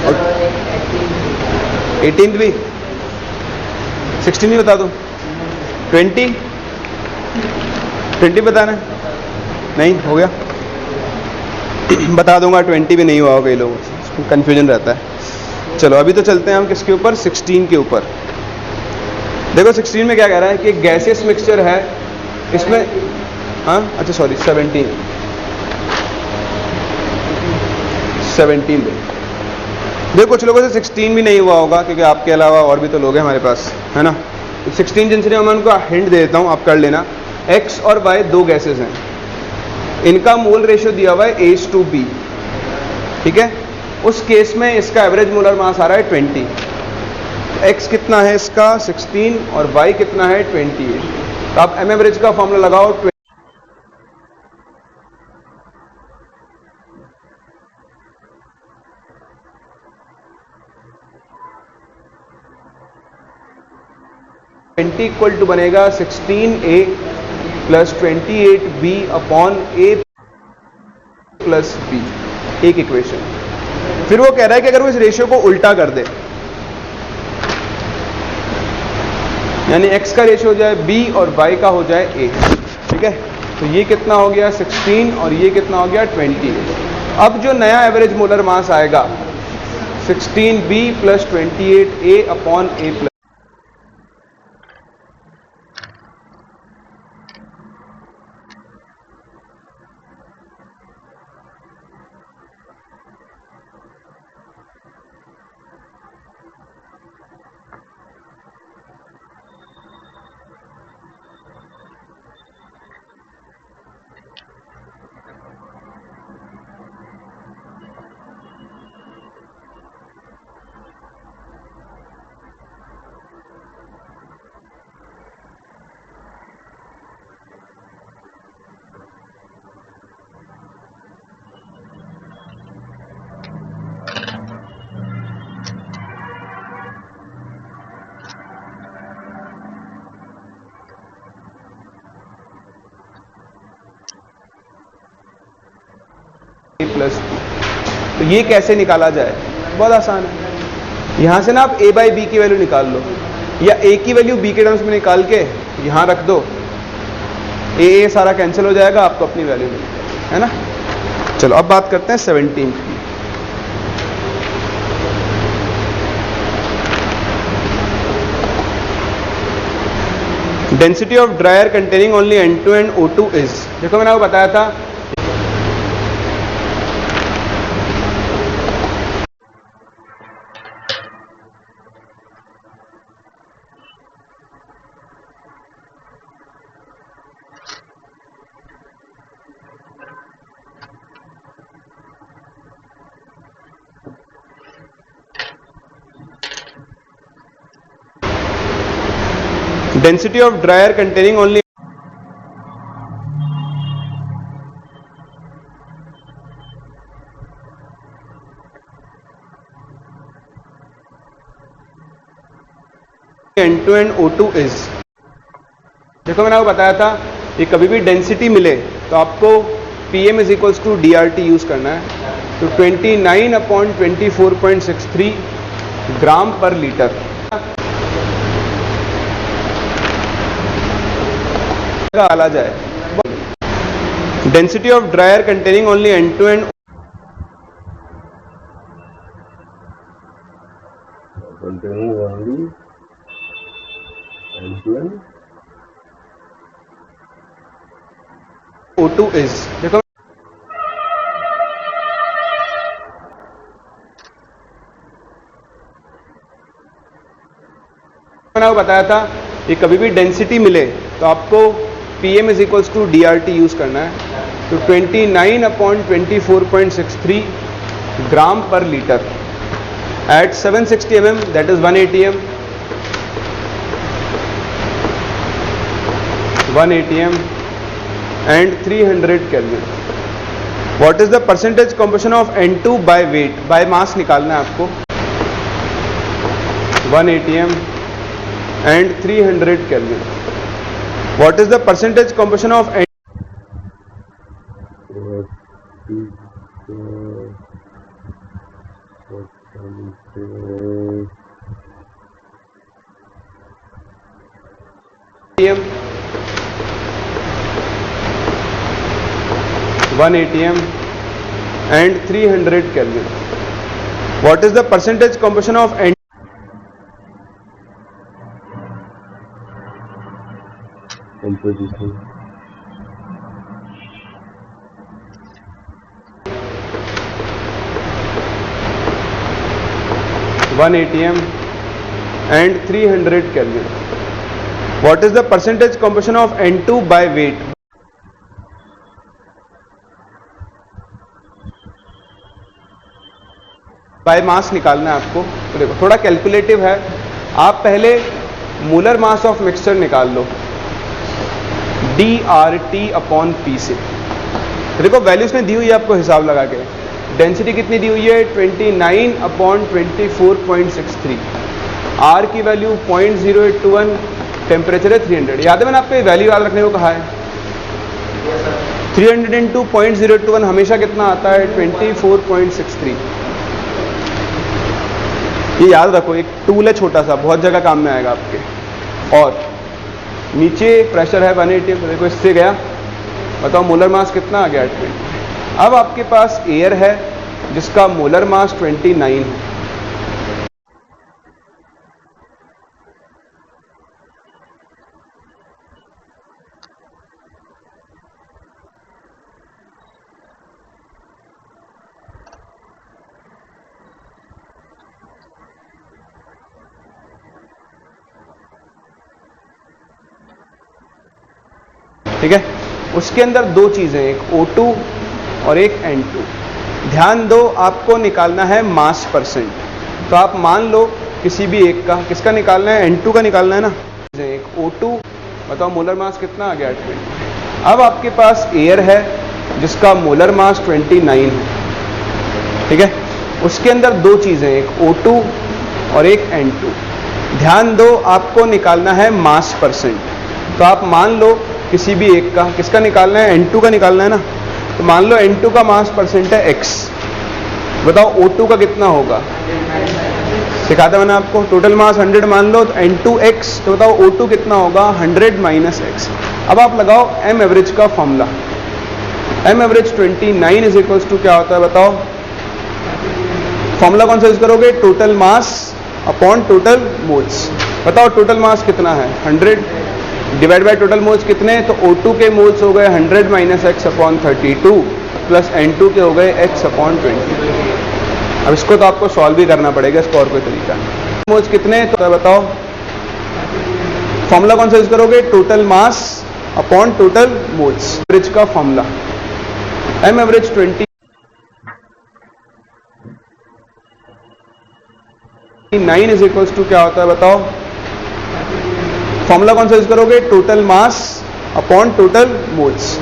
और 18 भी, 16 भी बता दो, 20 बताना है? नहीं हो गया। बता दूंगा 20 भी नहीं हुआ कई लोगों से, कंफ्यूजन रहता है। चलो अभी तो चलते हैं हम किसके ऊपर, 16 के ऊपर। देखो 16 में क्या कह रहा है कि गैसियस मिक्सचर है इसमें, हाँ अच्छा सॉरी 17 देखो कुछ लोगों से 16 भी नहीं हुआ होगा क्योंकि आपके अलावा और भी तो लोग हैं हमारे पास, है ना। 16 जिनसे मैं उनको हिंट दे देता हूं, आप कर लेना। एक्स और वाई दो गैसेस हैं, इनका मोल रेशियो दिया हुआ है H2B, ठीक है। उस केस में इसका एवरेज मोलर मास आ रहा है 20। एक्स कितना है इसका 16 और वाई कितना है 28। तो आप एम एवरेज का फॉर्मूला लगाओ, 20 इक्वल टू बनेगा 16A plus 28B upon A plus B, एक इक्वेशन। फिर वो कह रहा है कि अगर वो इस रेशियो को उल्टा कर दे, यानी x का रेशियो हो जाए B और y का हो जाए A, ठीक है। तो ये कितना हो गया 16 और ये कितना हो गया 20। अब जो नया एवरेज मोलर मास आएगा 16B plus 28A upon A plus. Plus. तो ये कैसे निकाला जाए, बहुत आसान है। यहां से ना आप a बाई बी की वैल्यू निकाल लो, या a की वैल्यू b के टर्म्स में निकाल के यहां रख दो, a सारा कैंसिल हो जाएगा, आपको अपनी वैल्यू मिल जाएगी, है ना। चलो अब बात करते हैं 17 की। Density of dryer containing only N2 and O2 is, देखो मैंने आपको बताया था density of dryer containing only N2 and O2 is. देखो मैंने आपको बताया था कि कभी भी डेंसिटी मिले तो आपको Pm is equals to DRT use करना है। तो 29/24.63 ग्राम पर लीटर। का आला जाए। Density of dry air containing only end to end containing only end-to-end O2 is, देखो मैंने आपको बताया था कि कभी भी डेंसिटी मिले तो आपको PM is equals to DRT use करना है। तो 29/24.63 ग्राम पर litre at 760 mm, that is 1 atm, 1 atm and 300 Kelvin. What is the percentage composition of N2 by weight? By mass निकालना है आपको। 1 atm and 300 Kelvin. What is the percentage composition of N? atm 1 atm and 300 Kelvin. What is the percentage composition of N? composition 1 atm and 300 Kelvin. What is the percentage composition of N2 by weight? By mass निकालना है आपको। तो देखो थोड़ा calculative है, आप पहले Müller mass of mixture निकाल लो DRT/P से। तो देखो वैल्यूज ने दी हुई है आपको हिसाब लगा के। डेंसिटी कितनी दी हुई है 29/24.63, R की वैल्यू 0.0821, टेम्परेचर है 300। याद है मैंने आपको वैल्यू याद रखने को कहा है। 300 इंटू 0.021 हमेशा कितना आता है 24.63। ये याद रखो, एक टूल है छोटा सा, बहुत जगह काम में आएगा आपके। और नीचे प्रेशर है 180, तो देखो इससे गया, बताओ मोलर मास कितना आ गया 20। अब आपके पास एयर है जिसका मोलर मास 29 है। ठीक है, उसके अंदर दो चीजें, एक O2 और एक N2। ध्यान दो, आपको निकालना है मास परसेंट। तो आप मान लो किसी भी एक का, किसका निकालना है, N2 का निकालना है ना। एक O2, बताओ मोलर मास कितना आ गया 20। अब आपके पास एयर है जिसका मोलर मास 29 है। ठीक है, उसके अंदर दो चीजें, एक O2 और एक N2। ध्यान दो, आपको निकालना है मास परसेंट। तो आप मान लो किसी भी एक का, किसका निकालना है, N2 का निकालना है ना। तो मान लो N2 का मास परसेंट है x, बताओ O2 का कितना होगा। सिखाता मैंने आपको, टोटल मास 100 मान लो, तो N2x, तो बताओ O2 कितना होगा 100 माइनस x। अब आप लगाओ m एवरेज का formula. m average 29 is equals to क्या होता है बताओ। फॉर्मूला कौन सा यूज करोगे, total mass upon total moles. बताओ टोटल मास कितना है 100 डिवाइड बाय टोटल मोल्स कितने, तो O2 के मोल्स हो गए 100 minus x upon 32 plus N2 के हो गए x अपॉन 20। अब इसको तो आपको सॉल्व भी करना पड़ेगा, इसको और कोई तरीका नहीं। मोल्स कितने, तो बताओ फॉर्मूला कौन सा यूज करोगे, total mass upon total moles. Average का formula m average 29 is equals to क्या होता है बताओ। फॉर्मूला कौन सा यूज करोगे, total mass upon total moles.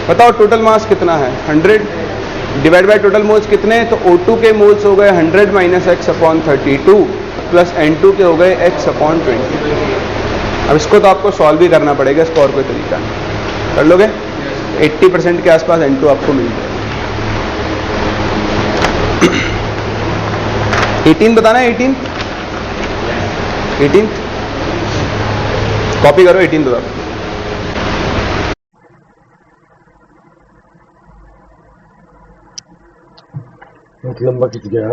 बताओ टोटल मास कितना है 100 डिवाइड बाय टोटल मोल्स कितने, तो O2 के मोल्स हो गए 100 minus x upon 32 plus N2 के हो गए x अपॉन 20। अब इसको तो आपको सॉल्व भी करना पड़ेगा, इसको और कोई तरीका नहीं। कर लोगे 80% के आसपास N2 आपको मिल जाएगा। 18 बताना है, 18 कॉपी करो, 18 बताओ। बहुत लंबा खिंच गया।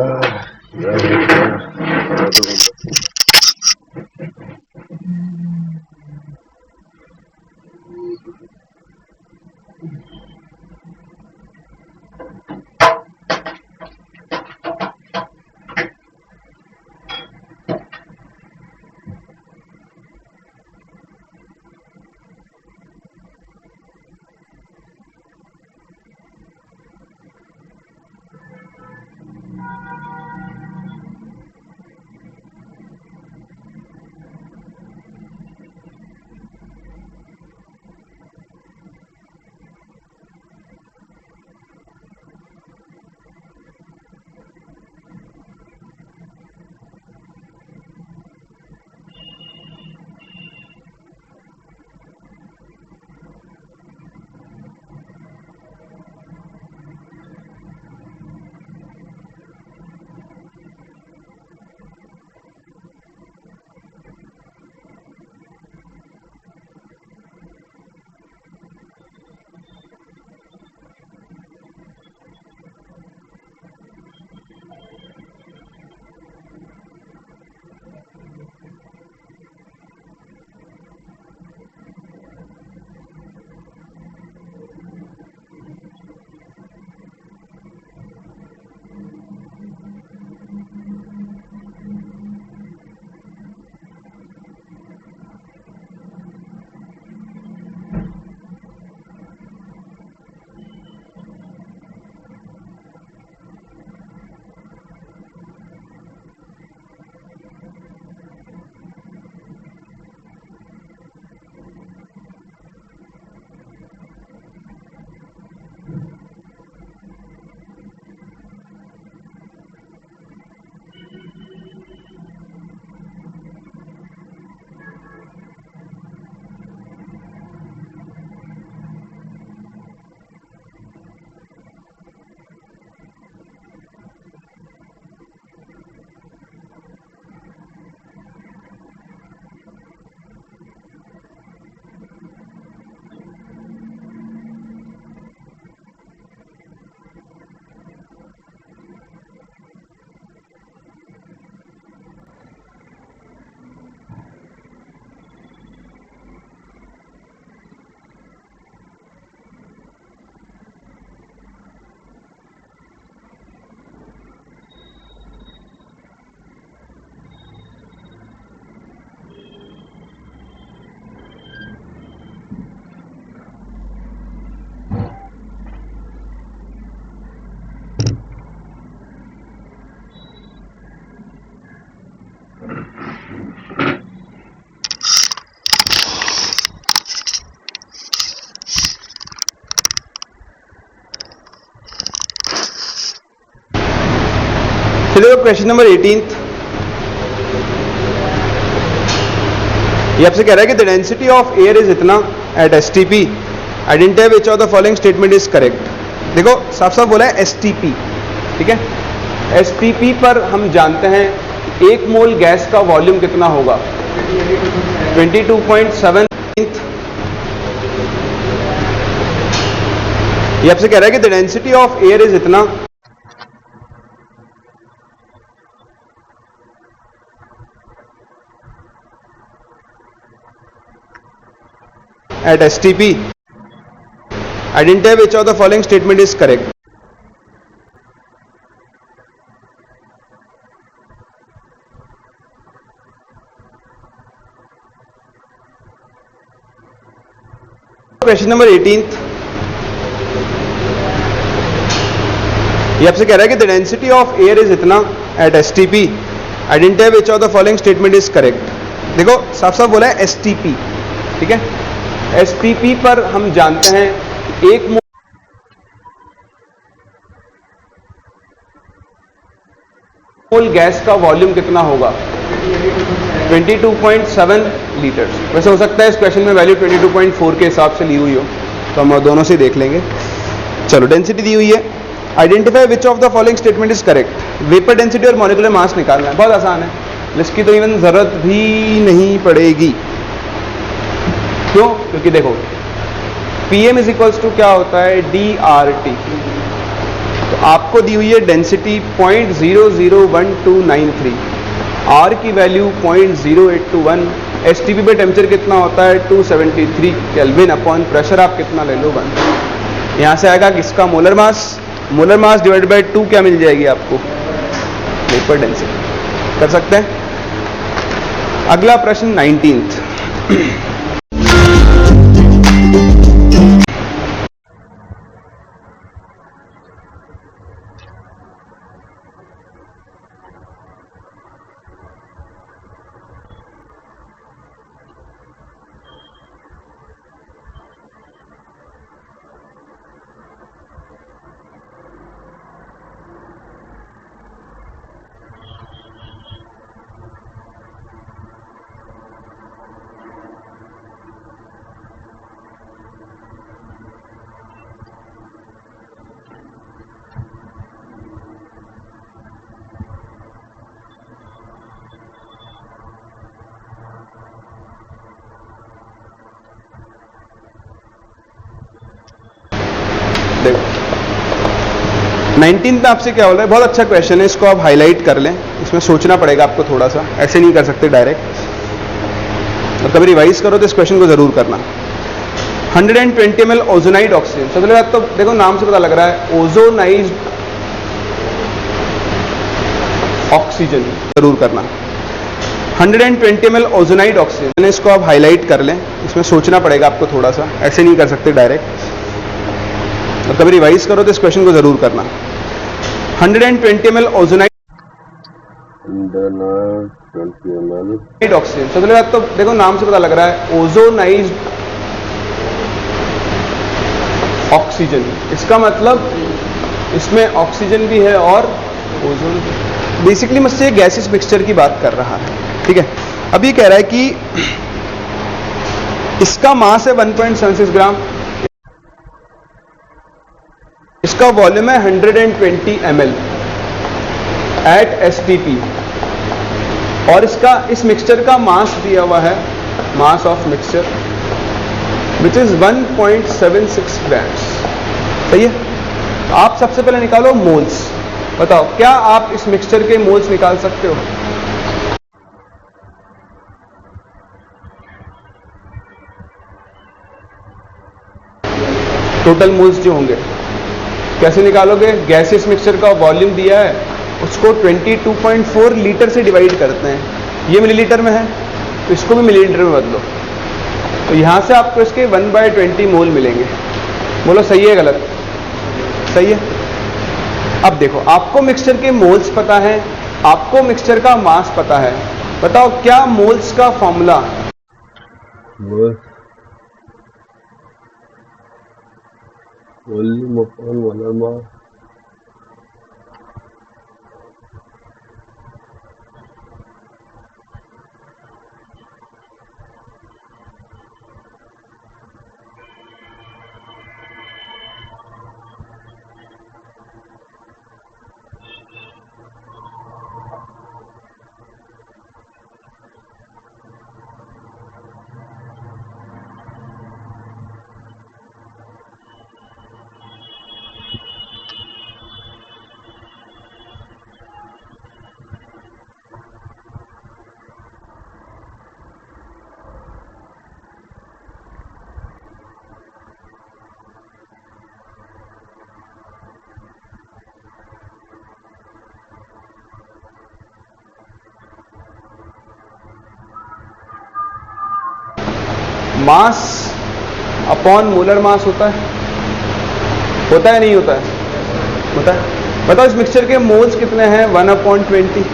चलिए क्वेश्चन नंबर 18 ये आपसे कह रहा है कि the density of air is इतना at STP, identify which of the following statement is correct. देखो साफ साफ बोला है एसटीपी, ठीक है। एसटीपी पर हम जानते हैं एक मोल गैस का वॉल्यूम कितना होगा, 22.7। ये आपसे कह रहा है कि the density of air is इतना at STP, identify which of the following statement is correct. Question number 18 ये आपसे कह रहा है कि the density of air is इतना at STP, identify which of the following statement is correct. देखो साफ साफ बोला है STP, ठीक है। एसटीपी पर हम जानते हैं एक मोल गैस का वॉल्यूम कितना होगा, 22.7 लीटर्स। वैसे हो सकता है इस क्वेश्चन में वैल्यू 22.4 के हिसाब से ली हुई हो, तो हम दोनों से देख लेंगे। चलो डेंसिटी दी हुई है identify which of the following statement is correct. Vapour density और मॉलिक्यूलर मास निकालना है, बहुत आसान है, इसकी तो इवन जरूरत भी नहीं पड़ेगी। क्यों? क्योंकि देखो Pm इज इक्वल्स टू क्या होता है, DRT। तो आपको दी हुई है डेंसिटी 0.001293, R की वैल्यू 0.0821, STP पे टेम्परेचर कितना होता है 273 केल्विन अपॉन प्रेशर आप कितना ले लो 1। यहाँ से आएगा किसका मोलर मास डिवाइड बाय 2 क्या मिल जाएगी आपको, वेपर डेंसिटी। कर सकते हैं। अगला प्रश्न 19th। देखो 19 में आपसे क्या बोल रहा है, बहुत अच्छा क्वेश्चन है, इसको आप हाईलाइट कर लें, इसमें सोचना पड़ेगा आपको थोड़ा सा, ऐसे नहीं कर सकते डायरेक्ट, और कभी रिवाइज करो तो इस क्वेश्चन को जरूर करना। 120 ml ओजोनाइड ऑक्सीजन, सबसे पहले तो देखो नाम से पता लग रहा है ओजोनाइज्ड ऑक्सीजन, जरूर करना। 120 ml ओजोनाइड ऑक्सीजन, इसको आप हाईलाइट कर लें, इसमें सोचना पड़ेगा आपको थोड़ा सा, ऐसे नहीं कर सकते डायरेक्ट, और कभी रिवाइज करो तो इस क्वेश्चन को जरूर करना। 120 ml ओजोनाइड ऑक्सीजन, सबसे पहले तो देखो नाम से पता लग रहा है ओजोनाइज्ड ऑक्सीजन, इसका मतलब इसमें ऑक्सीजन भी है और ओजोन। बेसिकली मुझसे गैसेस मिक्सचर की बात कर रहा है, ठीक है। अब ये कह रहा है कि इसका मास है 1.76 ग्राम, इसका वॉल्यूम है 120 ml एट STP, और इसका इस मिक्सचर का मास दिया हुआ है, mass of mixture which is 1.76 grams. सही है। आप सबसे पहले निकालो मोल्स, बताओ क्या आप इस मिक्सचर के मोल्स निकाल सकते हो? टोटल मोल्स जो होंगे कैसे निकालोगे? गैसियस मिक्सचर का वॉल्यूम दिया है, उसको 22.4 लीटर से डिवाइड करते हैं, ये मिलीलीटर में है तो इसको भी मिलीलीटर में बदलो, तो यहां से आपको इसके 1/20 मोल मिलेंगे। बोलो सही है गलत? सही है। अब देखो आपको मिक्सचर के मोल्स पता है, आपको मिक्सचर का मास पता है, बताओ क्या मोल्स का formula? Volume upon molar mass. Mass upon molar mass होता है नहीं होता है? होता है। बताओ इस मिक्सचर के मोल्स कितने हैं? 1/20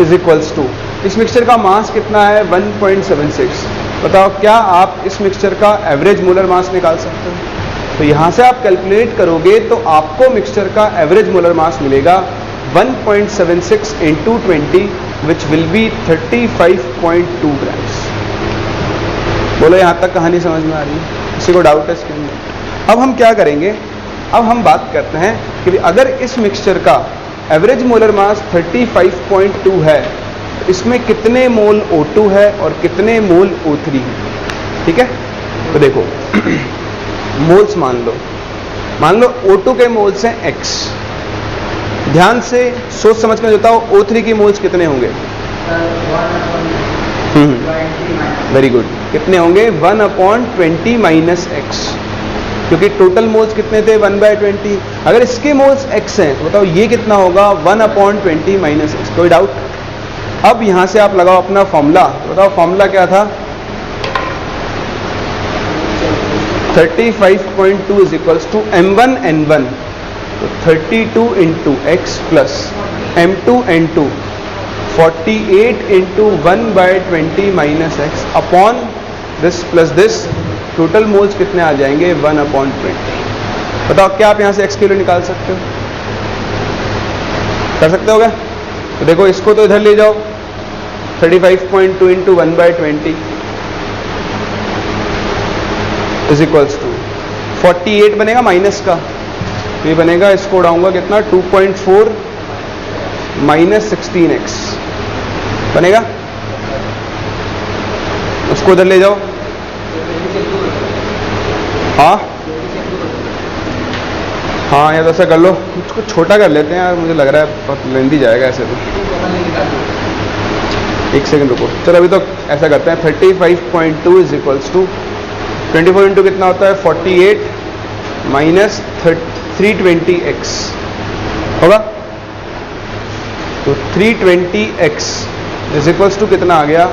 इज इक्वल्स टू, इस मिक्सचर का मास कितना है? 1.76। बताओ क्या आप इस मिक्सचर का एवरेज मोलर मास निकाल सकते हो? तो यहां से आप कैलकुलेट करोगे तो आपको मिक्सचर का एवरेज मोलर मास मिलेगा 1.76 into 20 which will be 35.2 grams. बोलो यहां तक कहानी समझ में आ रही है? किसी को डाउट है इसके अंदर? अब हम क्या करेंगे, अब हम बात करते हैं कि अगर इस मिक्सचर का एवरेज मोलर मास 35.2 है, तो इसमें कितने मोल O2 है और कितने मोल O3 है। ठीक है, तो देखो मोल्स मान लो O2 के मोल्स हैं x। ध्यान से सोच समझ कर बताओ O3 की मोल्स कितने होंगे। वेरी गुड, कितने होंगे 1/20 माइनस x, क्योंकि टोटल मोल्स कितने थे 1/20। अगर इसके मोल्स x हैं तो बताओ ये कितना होगा 1/20 माइनस x। कोई डाउट? अब यहां से आप लगाओ अपना फॉर्मूला, बताओ फॉर्मूला क्या था। 35.2 is equals to m1 n1, तो 32 into x plus m2 n2 48 into 1/20 minus x upon this plus this. Total moles कितने आ जाएंगे 1/20। बताओ क्या आप यहां से x किलो निकाल सकते हो? कर सकते हो क्या? तो देखो इसको तो इधर ले जाओ, 35.2 इंटू 1/20 इज इक्वल्स टू 48 बनेगा माइनस का, तो ये बनेगा, इसको उड़ाऊंगा कितना 2.4 माइनस 16x बनेगा। उसको उधर ले जाओ। हाँ या तो ऐसा कर लो, उसको छोटा कर लेते हैं यार, मुझे लग रहा है बहुत लेंदी जाएगा ऐसे तो। एक सेकंड रुको, चलो अभी तो ऐसा करते हैं 35.2 इज इक्वल्स टू 24 इंटू कितना होता है 48 माइनस 320x होगा, तो 320x इज इक्वल्स टू कितना आ गया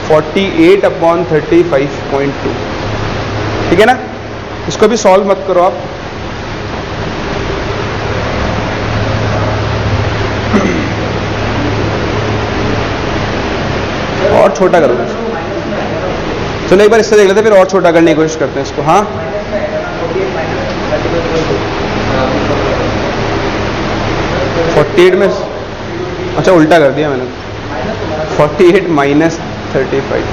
48/35.2। ठीक है ना, इसको भी सॉल्व मत करो आप। और छोटा करो, चलो एक बार इससे देख लेते हैं, फिर और छोटा करने की कोशिश करते हैं इसको। हाँ 48 में, अच्छा उल्टा कर दिया मैंने, 48 माइनस 35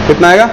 कितना आएगा?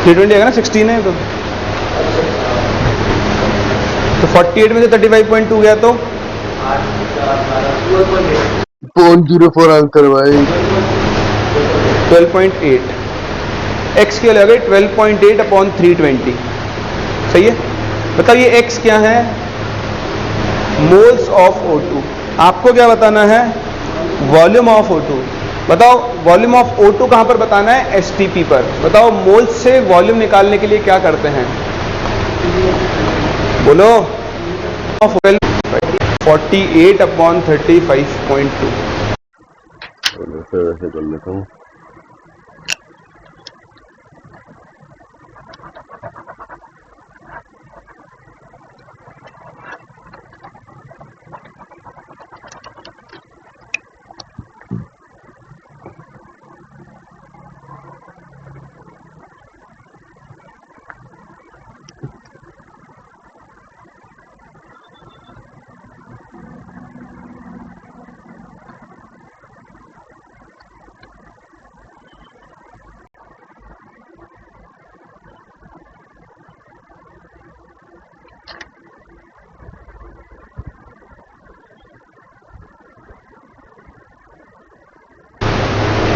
T20 आएगा ना, 16 है तो 48 में से 35.2 गया तो 0.04 आंसर भाई 12.8। x की वैल्यू 12.8/320। सही है। बताओ ये x क्या है? Moles of O2। आपको क्या बताना है? Volume of O2। बताओ वॉल्यूम ऑफ O2 कहां पर बताना है? STP पर। बताओ मोल्स से वॉल्यूम निकालने के लिए क्या करते हैं? बोलो। 48/35.2। वैसे कर लेता हूँ।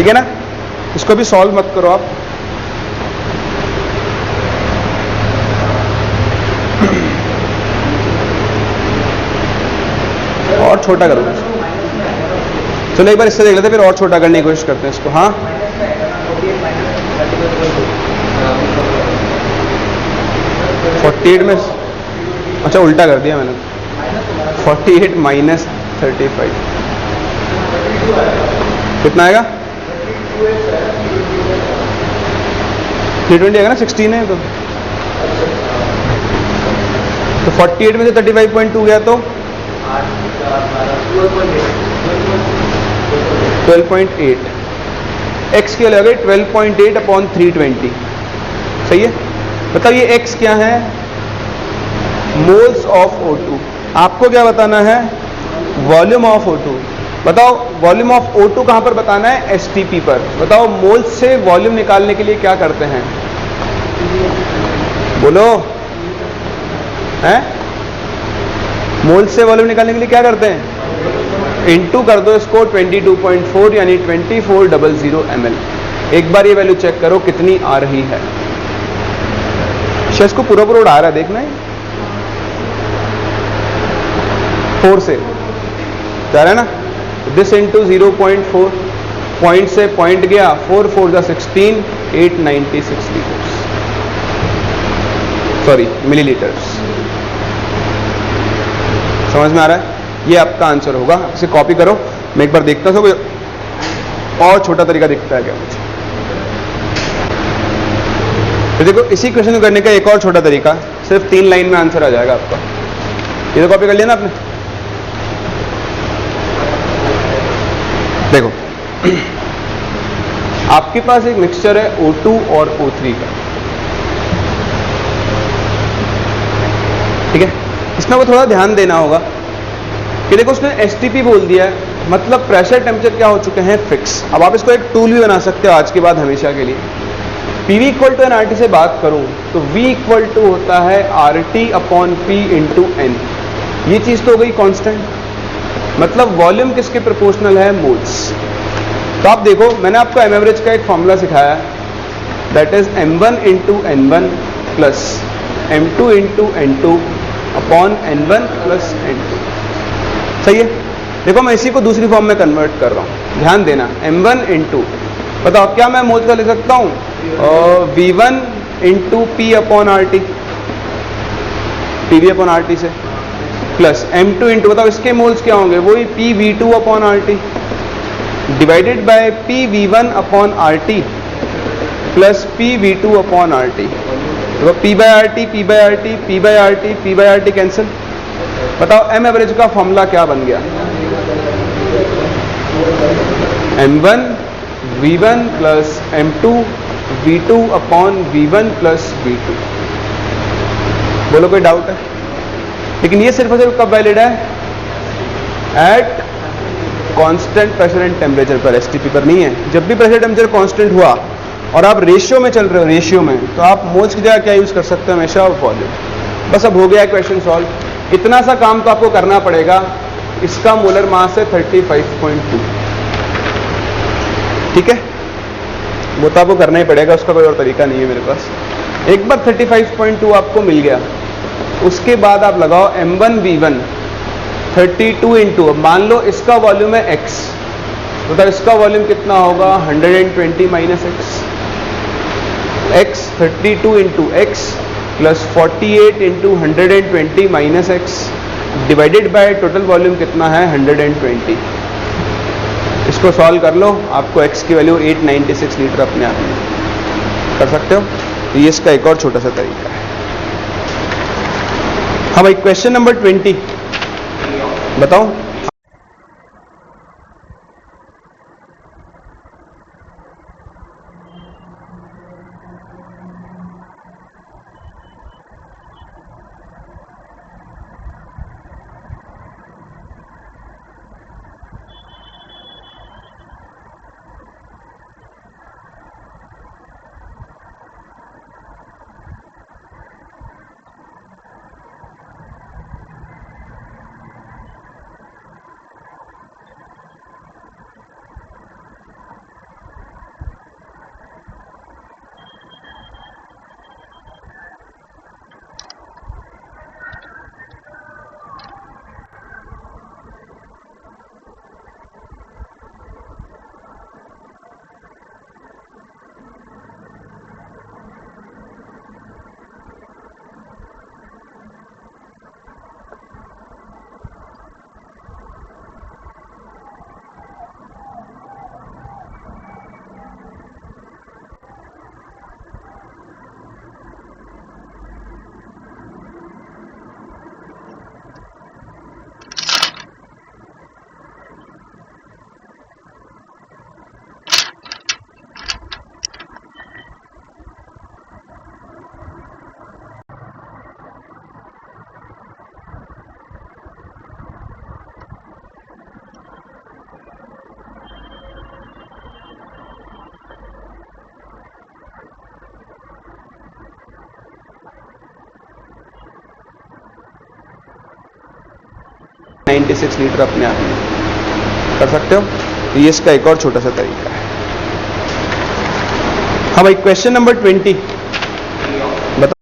है ना। इसको भी सॉल्व मत करो आप, और छोटा करो। चलो एक बार इससे देख लेते हैं, फिर और छोटा करने की कोशिश करते हैं इसको। हाँ, 48 में, अच्छा उल्टा कर दिया मैंने, 48 माइनस 35 कितना आएगा? 320 आएगा ना, 16 है तो 48 में से 35.2 गया तो 12.8, x की वैल्यू 12.8 अपॉन 320, सही है। बताओ ये x क्या है? Moles of O2। आपको क्या बताना है? Volume of O2। बताओ वॉल्यूम ऑफ O2 कहां पर बताना है? STP पर। बताओ मोल्स से वॉल्यूम निकालने के लिए क्या करते हैं? बोलो, हैं? मोल्स से वॉल्यूम निकालने के लिए क्या करते हैं? इनटू कर दो इसको 22.4 यानी 2400 ml। एक बार ये वैल्यू चेक करो कितनी आ रही है। इसको पूरा पूरा उड़ा रहा है, देखना है 4 से जा रहा है ना। दिस इंटू 0.4, पॉइंट से पॉइंट गया, 4 4 जा 16, 896 लीटर्स, सॉरी मिलीलीटर्स। समझ में आ रहा है? ये आपका आंसर होगा। इसे कॉपी करो, मैं एक बार देखता हूं कोई और छोटा तरीका दिखता है क्या मुझे। तो देखो इसी क्वेश्चन को करने का एक और छोटा तरीका, सिर्फ 3 लाइन में आंसर आ जाएगा आपका। ये तो कॉपी कर लिया ना आपने। देखो आपके पास एक मिक्सचर है O2 और O3 का, ठीक है। इसमें वो थोड़ा ध्यान देना होगा कि देखो उसने STP बोल दिया है, मतलब प्रेशर टेम्परेचर क्या हो चुके हैं? फिक्स। अब आप इसको एक टूल भी बना सकते हो आज के बाद हमेशा के लिए। PV इक्वल टू NRT से बात करूं तो V इक्वल टू होता है RT upon P into N। ये चीज तो हो गई कांस्टेंट, मतलब वॉल्यूम किसके प्रोपोर्शनल है? मोल्स। तो आप देखो मैंने आपको m एवरेज का एक फॉर्मूला सिखाया, that is m1 into n1 plus m2 into n2 upon n1 plus n2, सही है। देखो मैं इसी को दूसरी फॉर्म में कन्वर्ट कर रहा हूं, ध्यान देना। m1 इंटू, बताओ क्या मैं मोल्स का लिख सकता हूं? v1 into p upon RT, PV upon RT से, प्लस m2 इंटू, बताओ इसके मोल्स क्या होंगे? वही PV2 upon RT divided by PV1 upon RT plus PV2 upon RT। तो P by RT, P by RT, P by RT, P by RT cancel. बताओ m average का formula क्या बन गया? m1 v1 plus m2 v2 upon v1 plus v2। बोलो कोई doubt है? लेकिन ये सिर्फ और सिर्फ कब वैलिड है? At constant pressure and temperature पर, STP पर नहीं है। जब भी प्रेशर टेम्परेचर कांस्टेंट हुआ और आप रेशियो में चल रहे हो, रेशियो में, तो आप मोल्स की जगह क्या यूज कर सकते हो? हमेशा वॉल्यूम। बस अब हो गया क्वेश्चन सॉल्व। इतना सा काम तो आपको करना पड़ेगा। इसका मोलर मास है 35.2, ठीक है। वो तो आपको करना ही पड़ेगा, उसका कोई और तरीका नहीं है मेरे पास। एक बार 35.2 आपको मिल गया, उसके बाद आप लगाओ m1 v1 32 इंटू, मान लो इसका वॉल्यूम है x, तो इसका वॉल्यूम कितना होगा? 120 minus x 32 into x plus 48 into 120 minus x divided by total volume कितना है? 120। इसको सॉल्व कर लो, आपको x की वैल्यू 896 लीटर अपने आप में कर सकते हो। तो ये इसका एक और छोटा सा तरीका है। हाँ भाई, क्वेश्चन नंबर 20 बताओ। 26 लीटर अपने आप में कर सकते हो। तो ये इसका एक और छोटा सा तरीका है। हाँ भाई, क्वेश्चन नंबर 20 बताओ।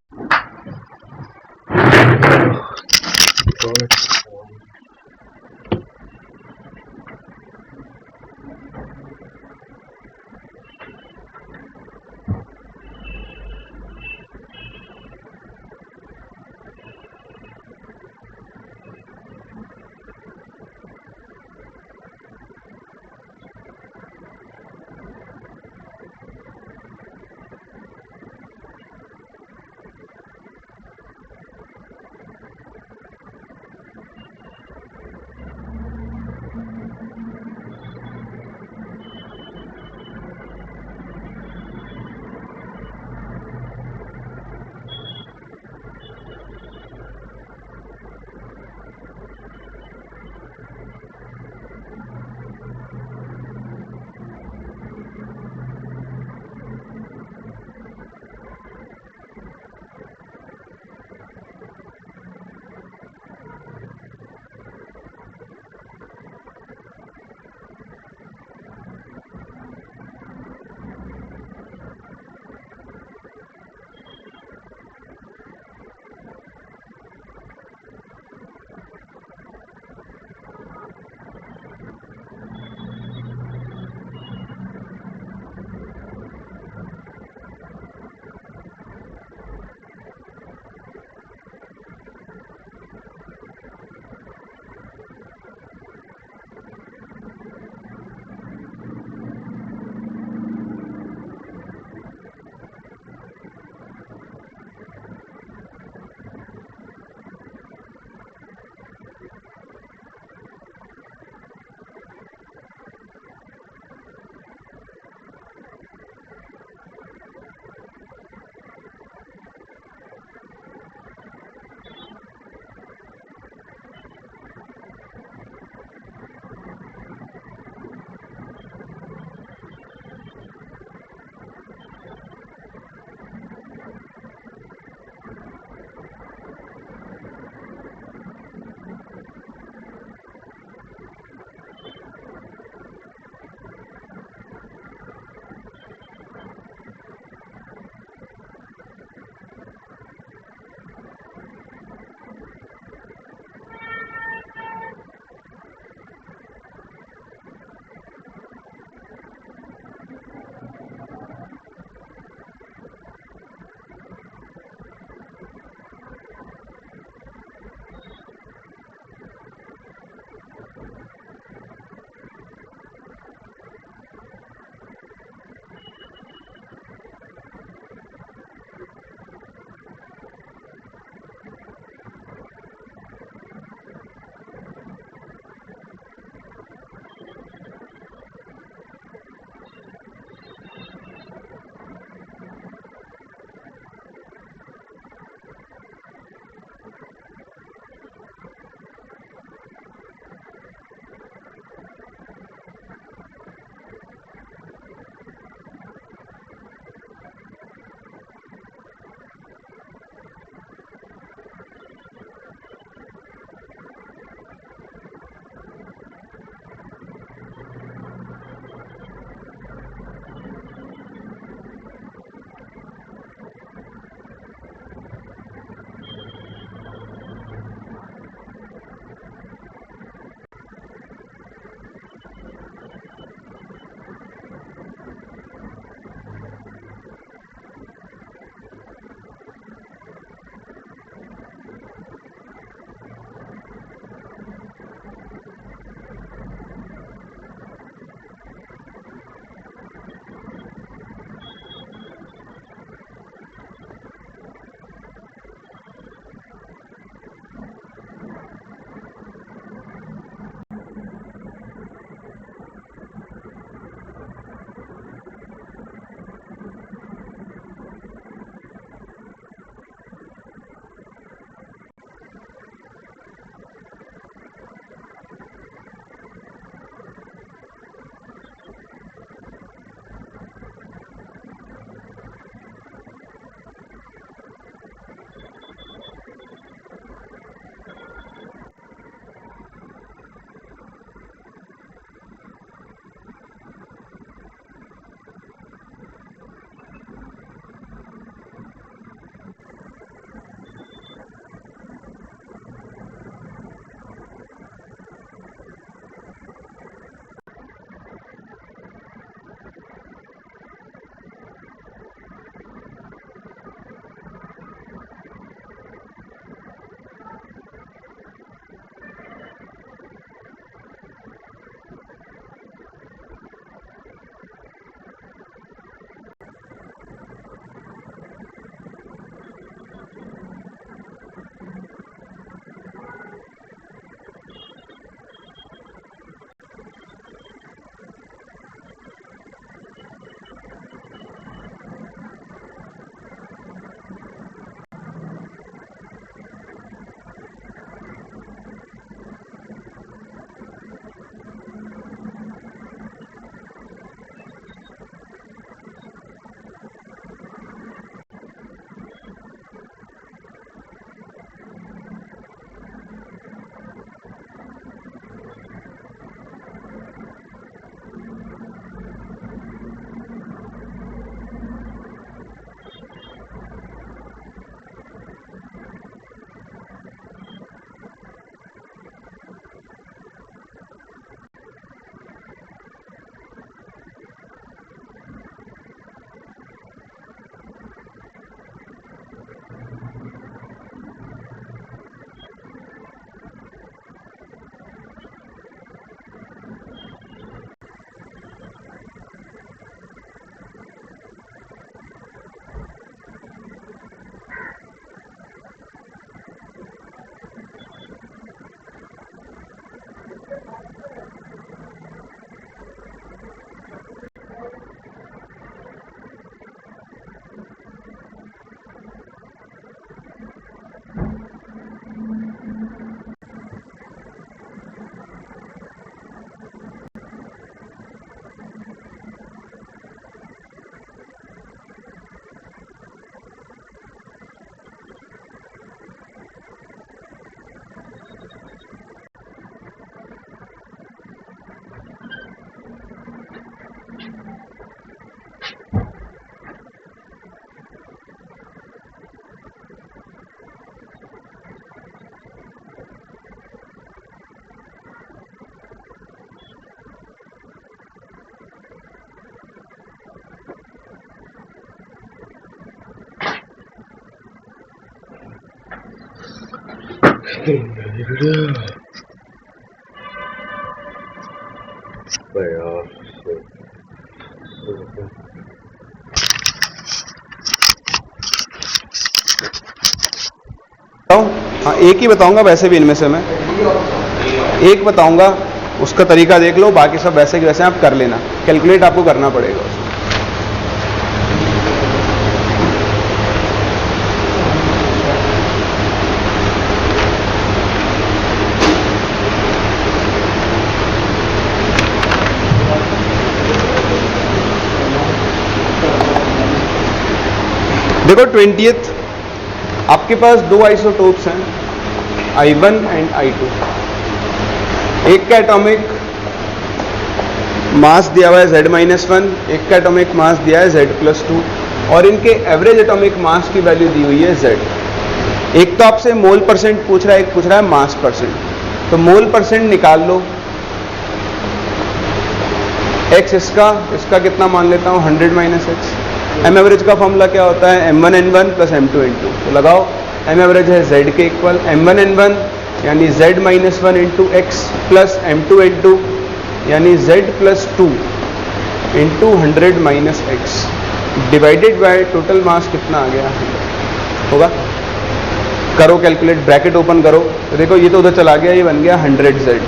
हाँ, एक ही बताऊंगा वैसे भी, इनमें से मैं एक बताऊंगा, उसका तरीका देख लो, बाकी सब वैसे के वैसे आप कर लेना, कैलकुलेट आपको करना पड़ेगा उसमें। देखो 20th आपके पास दो आइसोटोप्स हैं, I1 एंड I2। एक का एटॉमिक मास दिया हुआ है Z-1, एक का एटॉमिक मास दिया है Z+2, और इनके एवरेज एटॉमिक मास की वैल्यू दी हुई है Z। एक तो आपसे मोल परसेंट पूछ रहा है, एक पूछ रहा है मास परसेंट। तो मोल परसेंट निकाल लो, x इसका कितना मान लेता हूँ 100 - x। m एवरेज का फॉर्मूला क्या होता है, m1n1 + m2n2। तो लगाओ, m एवरेज है z के इक्वल, m1n1 यानी z-1 × x प्लस m2n2 यानी z+2 × 100 - x divided by total mass कितना आ गया होगा। करो कैलकुलेट, ब्रैकेट ओपन करो, तो देखो ये तो उधर चला गया, ये बन गया 100z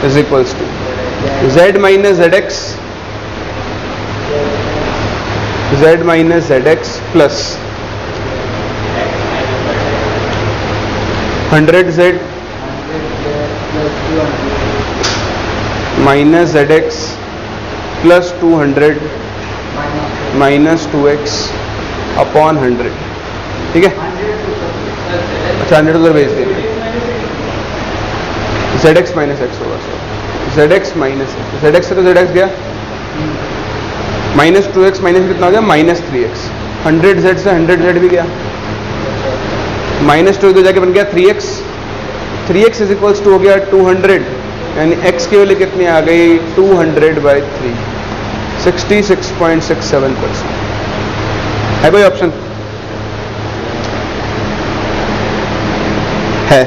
is equals to z - zx plus 100z - zx plus 200 - 2x upon 100। ठीक है, अच्छा 100 उधर भेज देना, zx - x होगा, zx - zx से तो zx गया, -2x माइनस कितना हो गया -3x, 100z से 100z भी गया, -2 तो जाके बन गया 3x, 3x is equals to हो गया 200, यानी x की वैल्यू कितनी आ गई 200/3, 66.67%। है कोई ऑप्शन? है।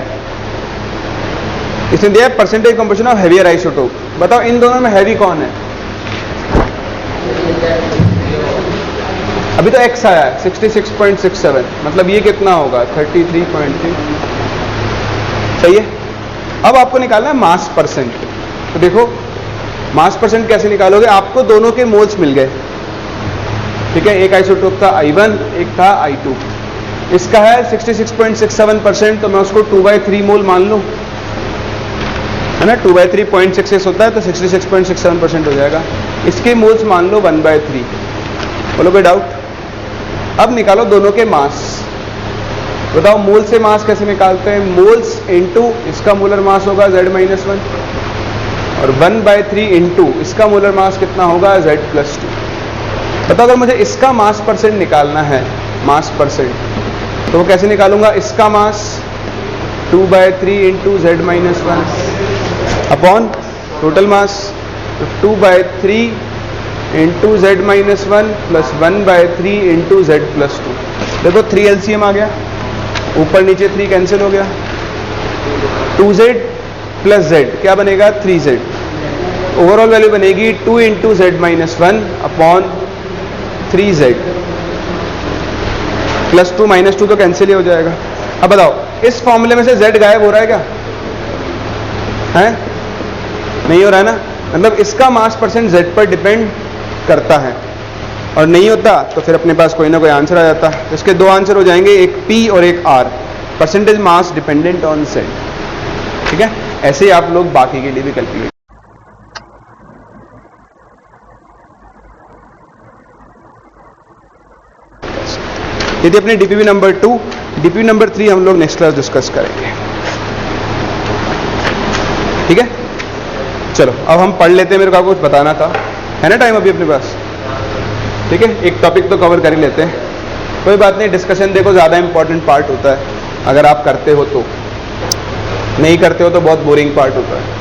इसने दिया percentage composition of heavier isotope. बताओ इन दोनों में हैवी कौन है? अभी तो x आया है 66.67, मतलब ये कितना होगा 33.3। सही है। अब आपको निकालना है मास परसेंट। तो देखो मास परसेंट कैसे निकालोगे, आपको दोनों के मोल्स मिल गए, ठीक है। एक आइसोटोप था I1, एक था I2। इसका है 66.67%, तो मैं उसको 2/3 मोल मान लूं, है ना। 2/3.66 होता है, तो 66.67% हो जाएगा। इसके मोल्स मान लो 1/3। बोलो कोई डाउट? अब निकालो दोनों के मास। बताओ मोल से मास कैसे निकालते हैं, मोल्स इनटू इसका मोलर मास होगा Z-1, और 1/3 इनटू इसका मोलर मास कितना होगा Z+2। बताओ अगर मुझे इसका मास परसेंट निकालना है, मास परसेंट, तो वो कैसे निकालूंगा, इसका मास 2/3 into Z-1 upon total mass 2/3 into Z-1 plus 1/3 into Z+2। देखो 3 LCM आ गया, ऊपर नीचे 3 कैंसिल हो गया, 2Z प्लस Z क्या बनेगा 3Z। ओवरऑल वैल्यू बनेगी 2 इनटू Z-1 अपॉन 3Z, +2 -2 तो कैंसिल ही हो जाएगा। अब बताओ इस फॉर्मूले में से Z गायब हो रहा है क्या? है नहीं हो रहा है ना, मतलब इसका मास परसेंट Z पर डिपेंड करता है, और नहीं होता तो फिर अपने पास कोई ना कोई आंसर आ जाता। तो इसके दो आंसर हो जाएंगे, एक P और एक R, percentage mass dependent on Z। ठीक है, ऐसे ही आप लोग बाकी के लिए भी कैलकुलेट। यदि अपने डीपीवी नंबर 2, डीपीवी नंबर 3 हम लोग नेक्स्ट क्लास डिस्कस करेंगे। ठीक है, चलो अब हम पढ़ लेते हैं, मेरे को आपको कुछ बताना था, है ना टाइम अभी अपने पास? ठीक है, एक टॉपिक तो कवर कर ही लेते हैं, कोई बात नहीं। डिस्कशन देखो ज़्यादा इंपॉर्टेंट पार्ट होता है, अगर आप करते हो तो, नहीं करते हो तो बहुत बोरिंग पार्ट होता है।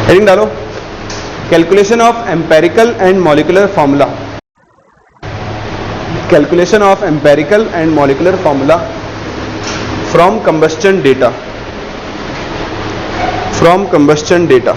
हेडिंग डालो, calculation of empirical and molecular formula, calculation of empirical and molecular formula from combustion data, from combustion data.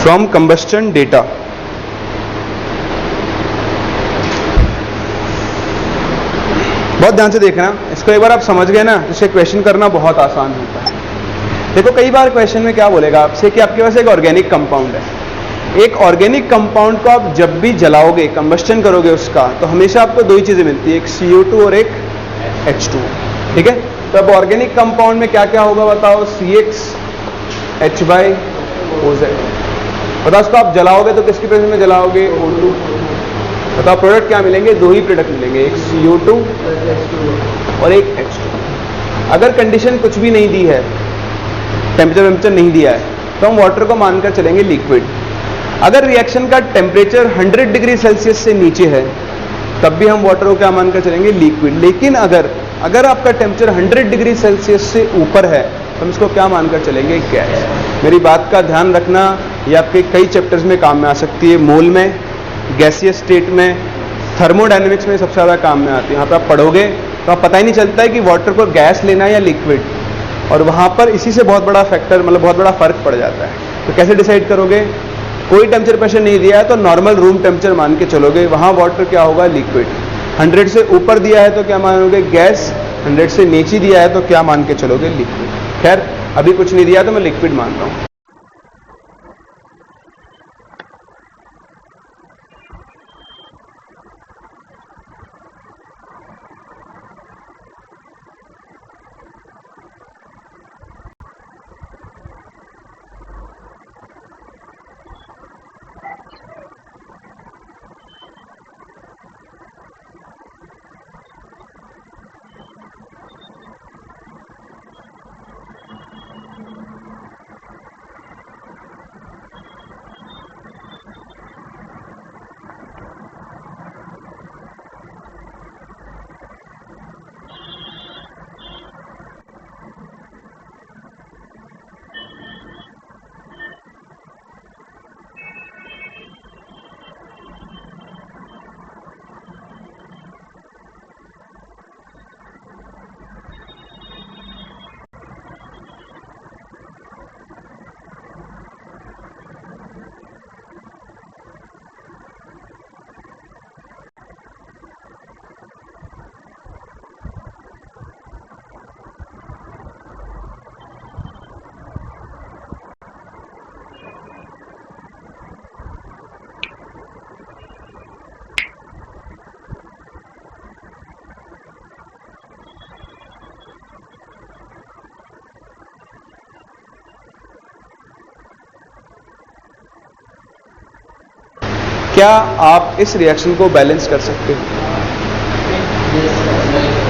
From combustion data, बहुत ध्यान से देखना, इसको एक बार आप समझ गए ना, इसे क्वेश्चन करना बहुत आसान होता है। देखो कई बार क्वेश्चन में क्या बोलेगा आपसे कि आपके पास एक ऑर्गेनिक कंपाउंड है। एक ऑर्गेनिक कंपाउंड को आप जब भी जलाओगे, कंबस्टन करोगे उसका, तो हमेशा आपको दो ही चीजें मिलती है, एक CO2 और एक H2। ठीक है, तो अब ऑर्गेनिक कंपाउंड में क्या क्या होगा बताओ, CH/OZ। बताओ उसको आप जलाओगे तो किसकी प्रेजेंस में जलाओगे, O2। बताओ प्रोडक्ट क्या मिलेंगे, दो ही प्रोडक्ट मिलेंगे, एक CO2 और एक H2। अगर कंडीशन कुछ भी नहीं दी है, टेम्परेचर नहीं दिया है, तो हम वाटर को मानकर चलेंगे लिक्विड। अगर रिएक्शन का टेम्परेचर 100 डिग्री सेल्सियस से नीचे है, तब भी हम वाटर को क्या मानकर चलेंगे, लिक्विड। लेकिन अगर आपका टेम्परेचर 100 डिग्री सेल्सियस से ऊपर है, तो हम इसको क्या मानकर चलेंगे, गैस। मेरी बात का ध्यान रखना, ये आपके कई चैप्टर्स में काम में आ सकती है, मोल में, गैसियस स्टेट में, थर्मोडायनेमिक्स में सबसे ज़्यादा काम में आती है। यहाँ पर आप पढ़ोगे तो आप पता ही नहीं चलता है कि वाटर को गैस लेना है या लिक्विड, और वहाँ पर इसी से बहुत बड़ा फैक्टर, मतलब बहुत बड़ा फर्क पड़ जाता है। तो कैसे डिसाइड करोगे, कोई टेम्परेचर प्रेशर नहीं दिया है तो नॉर्मल रूम टेम्परेचर मान के चलोगे, वहाँ वाटर क्या होगा, लिक्विड। 100 से ऊपर दिया है तो क्या मानोगे, गैस। 100 से नीचे दिया है तो क्या मान के चलोगे, लिक्विड। खैर अभी कुछ नहीं दिया तो मैं लिक्विड मान रहा हूँ। क्या आप इस रिएक्शन को बैलेंस कर सकते हो?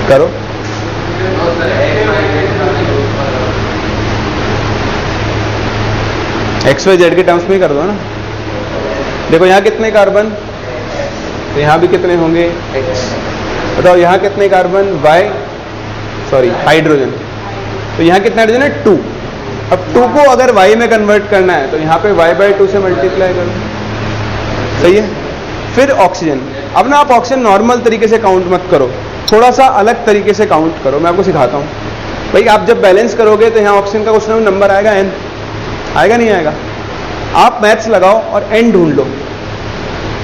करो। एक्स वाई जेड के टर्म्स में ही कर दो ना। देखो यहाँ कितने कार्बन, तो यहाँ भी कितने होंगे एक्स। बताओ यहाँ कितने कार्बन वाई, सॉरी हाइड्रोजन, तो यहाँ कितने हाइड्रोजन है 2। अब 2 को अगर y में कन्वर्ट करना है तो यहाँ पे y/2 से मल्टीप्लाई करो, सही है। फिर ऑक्सीजन, अब ना आप ऑक्सीजन नॉर्मल तरीके से काउंट मत करो, थोड़ा सा अलग तरीके से काउंट करो। मैं आपको सिखाता हूँ भाई। आप जब बैलेंस करोगे तो यहाँ ऑक्सीजन का कुछ ना नंबर आएगा n, आएगा नहीं आएगा? आप मैथ्स लगाओ और n ढूंढ लो,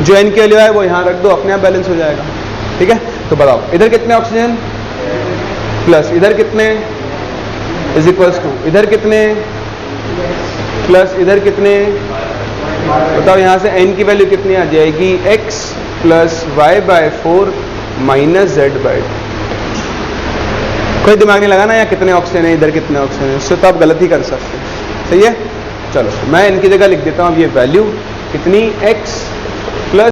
जो n के लिए है वो यहाँ रख दो, अपने आप बैलेंस हो जाएगा। ठीक है, तो बताओ इधर कितने ऑक्सीजन प्लस इधर कितने इज इक्वल्स टू इधर कितने प्लस इधर कितने। बताओ यहाँ से n की वैल्यू कितनी आ जाएगी, x plus y/4 minus z/2। कोई दिमाग नहीं लगाना यहाँ कितने ऑक्सीजन है इधर कितने ऑक्सीजन है, उससे तो आप गलत ही कर सकते हैं। सही है, चलो मैं इनकी जगह लिख देता हूँ अब ये वैल्यू कितनी, x प्लस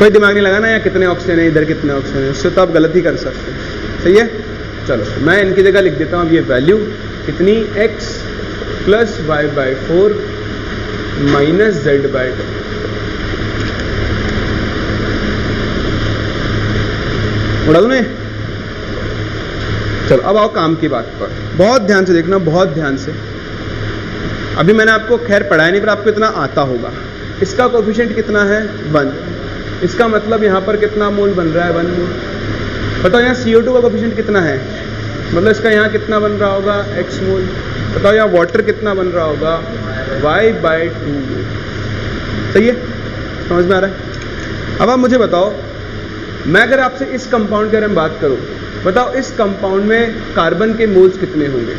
कोई दिमाग नहीं लगाना यहाँ कितने ऑक्सीजन है इधर कितने ऑक्सीजन है, उससे तो आप गलत ही कर सकते हैं। सही है, चलो मैं इनकी जगह लिख देता हूँ अब ये वैल्यू कितनी, x plus y/4 minus z/2। उड़ा दो ने। चलो अब आओ काम की बात पर, बहुत ध्यान से देखना, बहुत ध्यान से। अभी मैंने आपको खैर पढ़ाया नहीं पर आपको इतना आता होगा। इसका कोएफिशिएंट कितना है 1, इसका मतलब यहाँ पर कितना मोल बन रहा है 1 मोल। बताओ यहाँ CO2 का कोएफिशिएंट कितना है, मतलब इसका यहाँ कितना बन रहा होगा x मोल। बताओ यहाँ वाटर कितना बन रहा होगा y/2 मोल। सही है, समझ में आ रहा है? अब आप मुझे बताओ, मैं अगर आपसे इस कंपाउंड के बारे में बात करूं, बताओ इस कंपाउंड में कार्बन के मोल्स कितने होंगे,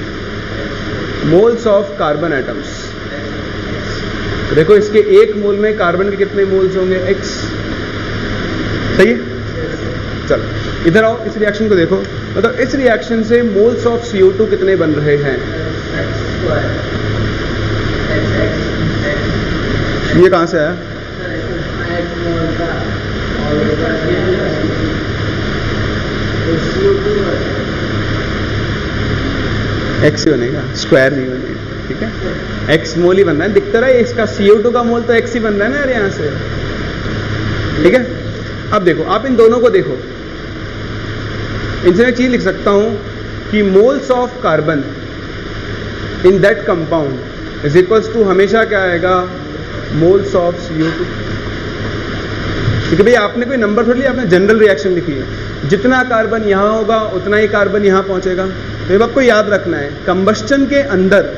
मोल्स ऑफ कार्बन एटम्स। देखो इसके एक मोल में कार्बन के कितने मोल्स होंगे, x। सही है, चलो इधर आओ, इस रिएक्शन को देखो। मतलब इस रिएक्शन से मोल्स ऑफ CO2 कितने बन रहे हैं, ये कहां से आया, x ही बनेगा, स्क्वायर नहीं बनेगा। ठीक है, x मोल ही बन रहा है, दिखता रहा है इसका CO2 का मोल तो x ही बन रहा है ना यार यहाँ से। ठीक है, अब देखो आप इन दोनों को देखो, इनसे मैं चीज लिख सकता हूं कि moles of carbon in that compound is equals to, हमेशा क्या आएगा, मोल्स ऑफ CO2। क्योंकि भाई आपने कोई नंबर थोड़ी लिया, आपने जनरल रिएक्शन लिखी है, जितना कार्बन यहाँ होगा उतना ही कार्बन यहाँ पहुँचेगा। तो ये आपको याद रखना है, कंबस्टन के अंदर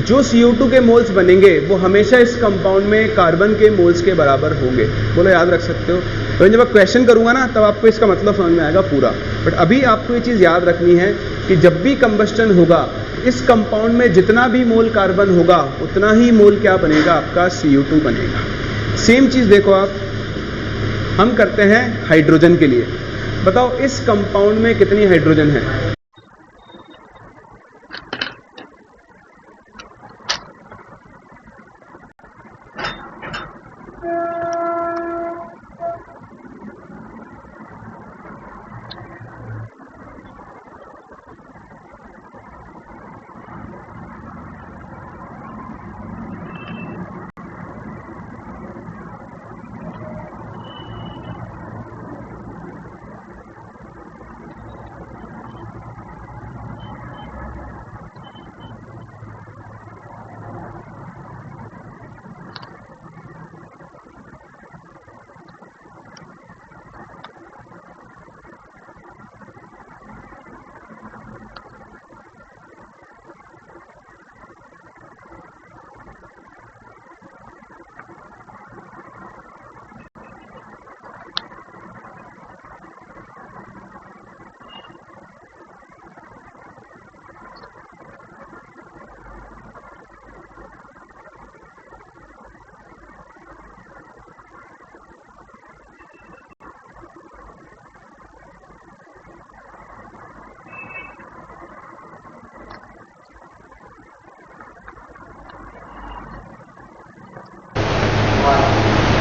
जो CO2 के मोल्स बनेंगे वो हमेशा इस कंपाउंड में कार्बन के मोल्स के बराबर होंगे। बोलो याद रख सकते हो। तो जब मैं क्वेश्चन करूंगा ना तब आपको इसका मतलब समझ में आएगा पूरा। बट अभी आपको ये चीज़ याद रखनी है कि जब भी कंबस्टन होगा इस कंपाउंड में जितना भी मोल कार्बन होगा उतना ही मोल क्या बनेगा, आपका CO2 बनेगा। सेम चीज़ देखो आप, हम करते हैं हाइड्रोजन के लिए। बताओ इस कंपाउंड में कितनी हाइड्रोजन है?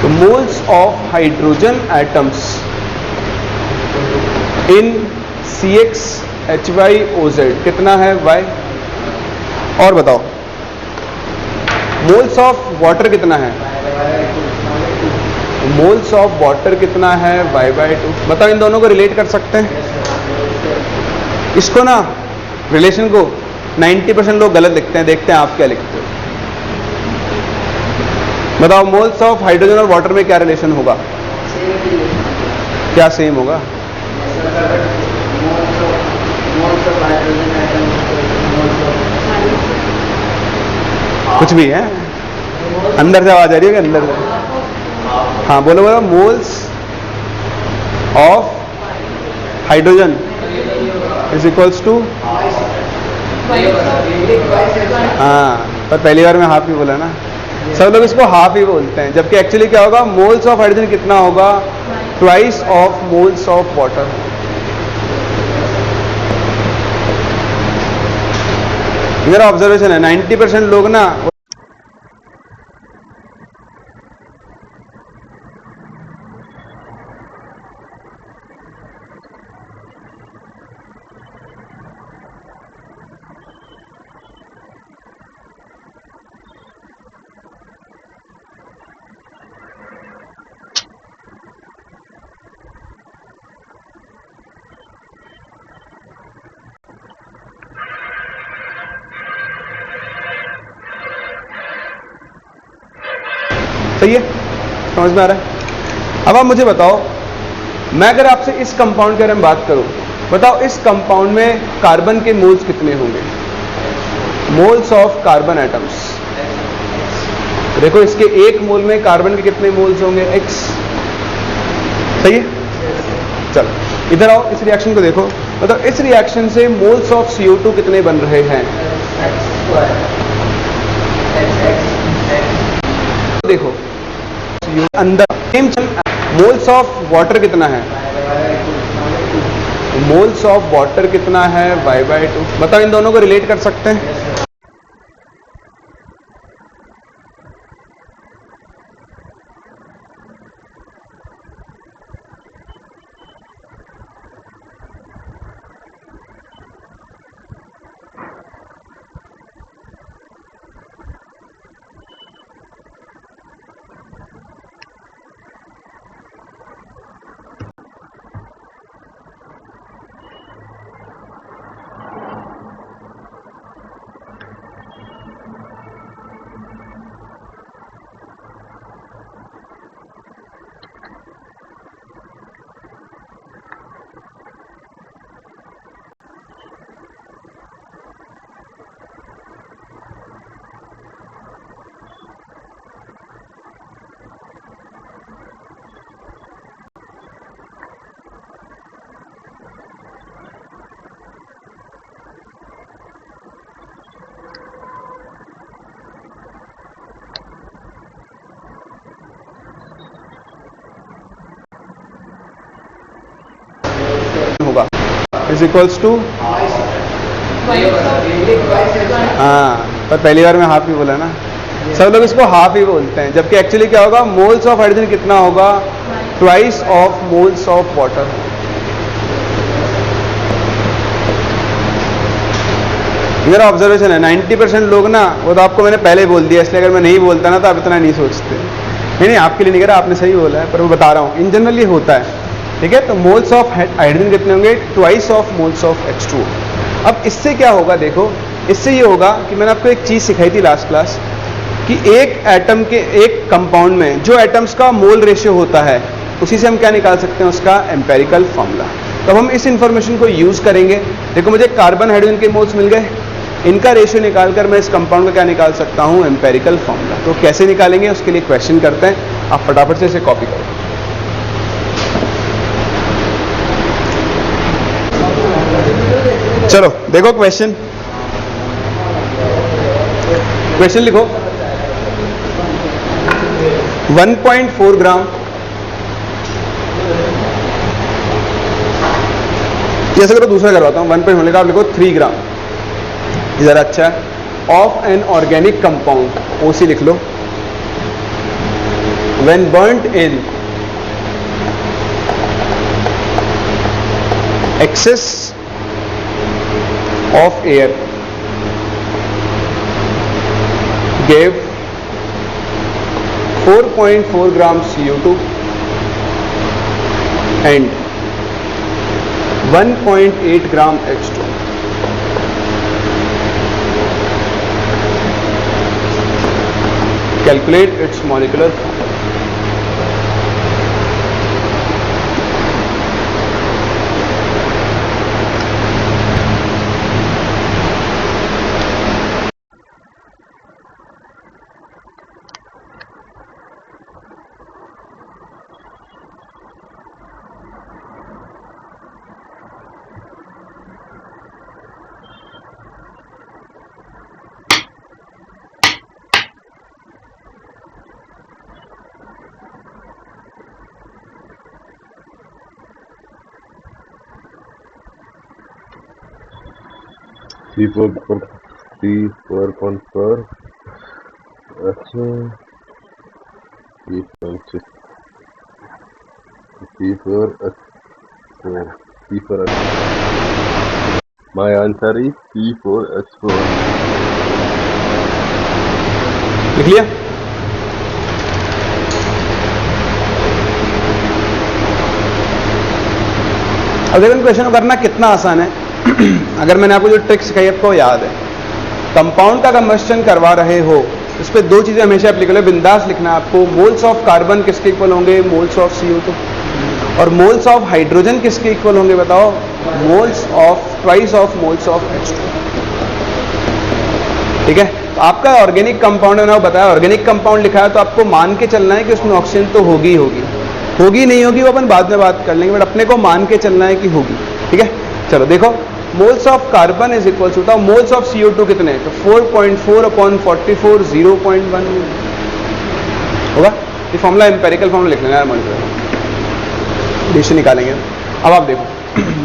तो moles of hydrogen atoms in CXHYOZ कितना है? Y। और बताओ मोल्स ऑफ वाटर कितना है? मोल्स ऑफ वाटर कितना है? Y/2। बताओ इन दोनों को रिलेट कर सकते हैं? इसको ना रिलेशन को 90% लोग गलत लिखते हैं, देखते हैं आप क्या लिखते हो। बताओ मोल्स ऑफ हाइड्रोजन और वाटर में क्या रिलेशन होगा? क्या सेम होगा? कुछ भी है, अंदर से आवाज आ रही है कि अंदर से? हाँ बोलो बोलो। Moles of hydrogen is equals to, हाँ पर पहली बार में हाफ ही बोला ना, सब लोग इसको हाफ ही बोलते हैं, जबकि एक्चुअली क्या होगा, मोल्स ऑफ हाइड्रोजन कितना होगा? Twice of moles of water. मेरा ऑब्जर्वेशन है 90% लोग ना सही है, समझ में आ रहा है? अब आप मुझे बताओ, मैं अगर आपसे इस कंपाउंड के बारे में बात करूं, बताओ इस कंपाउंड में कार्बन के मोल्स कितने होंगे? Moles of carbon atoms. देखो इसके एक मोल में कार्बन के कितने मोल्स होंगे? X। सही है, चलो इधर आओ, इस रिएक्शन को देखो। बताओ इस रिएक्शन से मोल्स ऑफ CO2 कितने बन रहे हैं? देखो अंदर मोल्स ऑफ वाटर कितना है? मोल्स ऑफ वाटर कितना है? Y/2। बताओ इन दोनों को रिलेट कर सकते हैं? इज इक्वल्स टू, हाँ पर पहली बार में हाफ ही बोला ना, सब लोग इसको हाफ ही बोलते हैं, जबकि एक्चुअली क्या होगा, मोल्स ऑफ हाइड्रोजन कितना होगा, twice of moles of water. मेरा ऑब्जर्वेशन है 90% लोग ना, वो तो आपको मैंने पहले बोल दिया, इसलिए अगर मैं नहीं बोलता ना तो आप इतना नहीं सोचते। नहीं नहीं, आपके लिए नहीं कह रहा, आपने सही बोला है, पर वो बता रहा हूँ इन जनरल ये होता है, ठीक है। तो मोल्स ऑफ हाइड्रोजन कितने होंगे, twice of moles of H2O। अब इससे क्या होगा, देखो इससे ये होगा कि मैंने आपको एक चीज सिखाई थी लास्ट क्लास, कि एक एटम के, एक कंपाउंड में जो एटम्स का मोल रेशियो होता है, उसी से हम क्या निकाल सकते हैं, उसका एम्पेरिकल फॉर्मूला। तो हम इस इंफॉर्मेशन को यूज करेंगे। देखो मुझे कार्बन हाइड्रोजन के मोल्स मिल गए, इनका रेशियो निकालकर मैं इस कंपाउंड का क्या निकाल सकता हूं, एम्पेरिकल फॉर्मूला। तो कैसे निकालेंगे उसके लिए क्वेश्चन करते हैं, आप फटाफट से इसे कॉपी करो। चलो देखो क्वेश्चन, क्वेश्चन लिखो। 1.4 ग्राम, जैसे करो दूसरा करवाता हूं, 1.4 लिखा, आप लिखो 3 ग्राम, जरा अच्छा है, of an organic compound, OC लिख लो, when burned in excess of air gave 4.4 gram CO2 and 1.8 gram H2O. Calculate its molecular formula. C4.4, अच्छा, C4H4, my answer is C4H4. लिख लिया? अब देखो क्वेश्चन को करना कितना आसान है। अगर मैंने आपको जो ट्रिक सिखाई आपको याद है, कंपाउंड का कंबस्शन करवा रहे हो, इस पे दो चीजें हमेशा एप्लीकेबल है, बिंदास लिखना आपको। मोल्स ऑफ कार्बन किसके इक्वल होंगे, मोल्स ऑफ CO2, और मोल्स ऑफ हाइड्रोजन किसके इक्वल होंगे बताओ, moles of, twice of moles of H2। ठीक है, तो आपका ऑर्गेनिक कंपाउंड है ना, बताया ऑर्गेनिक कंपाउंड लिखा है, तो आपको मान के चलना है कि उसमें ऑक्सीजन तो होगी होगी नहीं होगी वो अपन बाद में बात कर लेंगे, बट अपने को मान के चलना है कि होगी। ठीक है, चलो देखो, moles of carbon is equal to, बताओ मोल्स ऑफ CO2 कितने हैं, तो 4.4/44 0.1 होगा। ये फॉर्मूला एम्पेरिकल फॉर्मूला लिख लेना यार, डिश निकालेंगे। अब आप देखो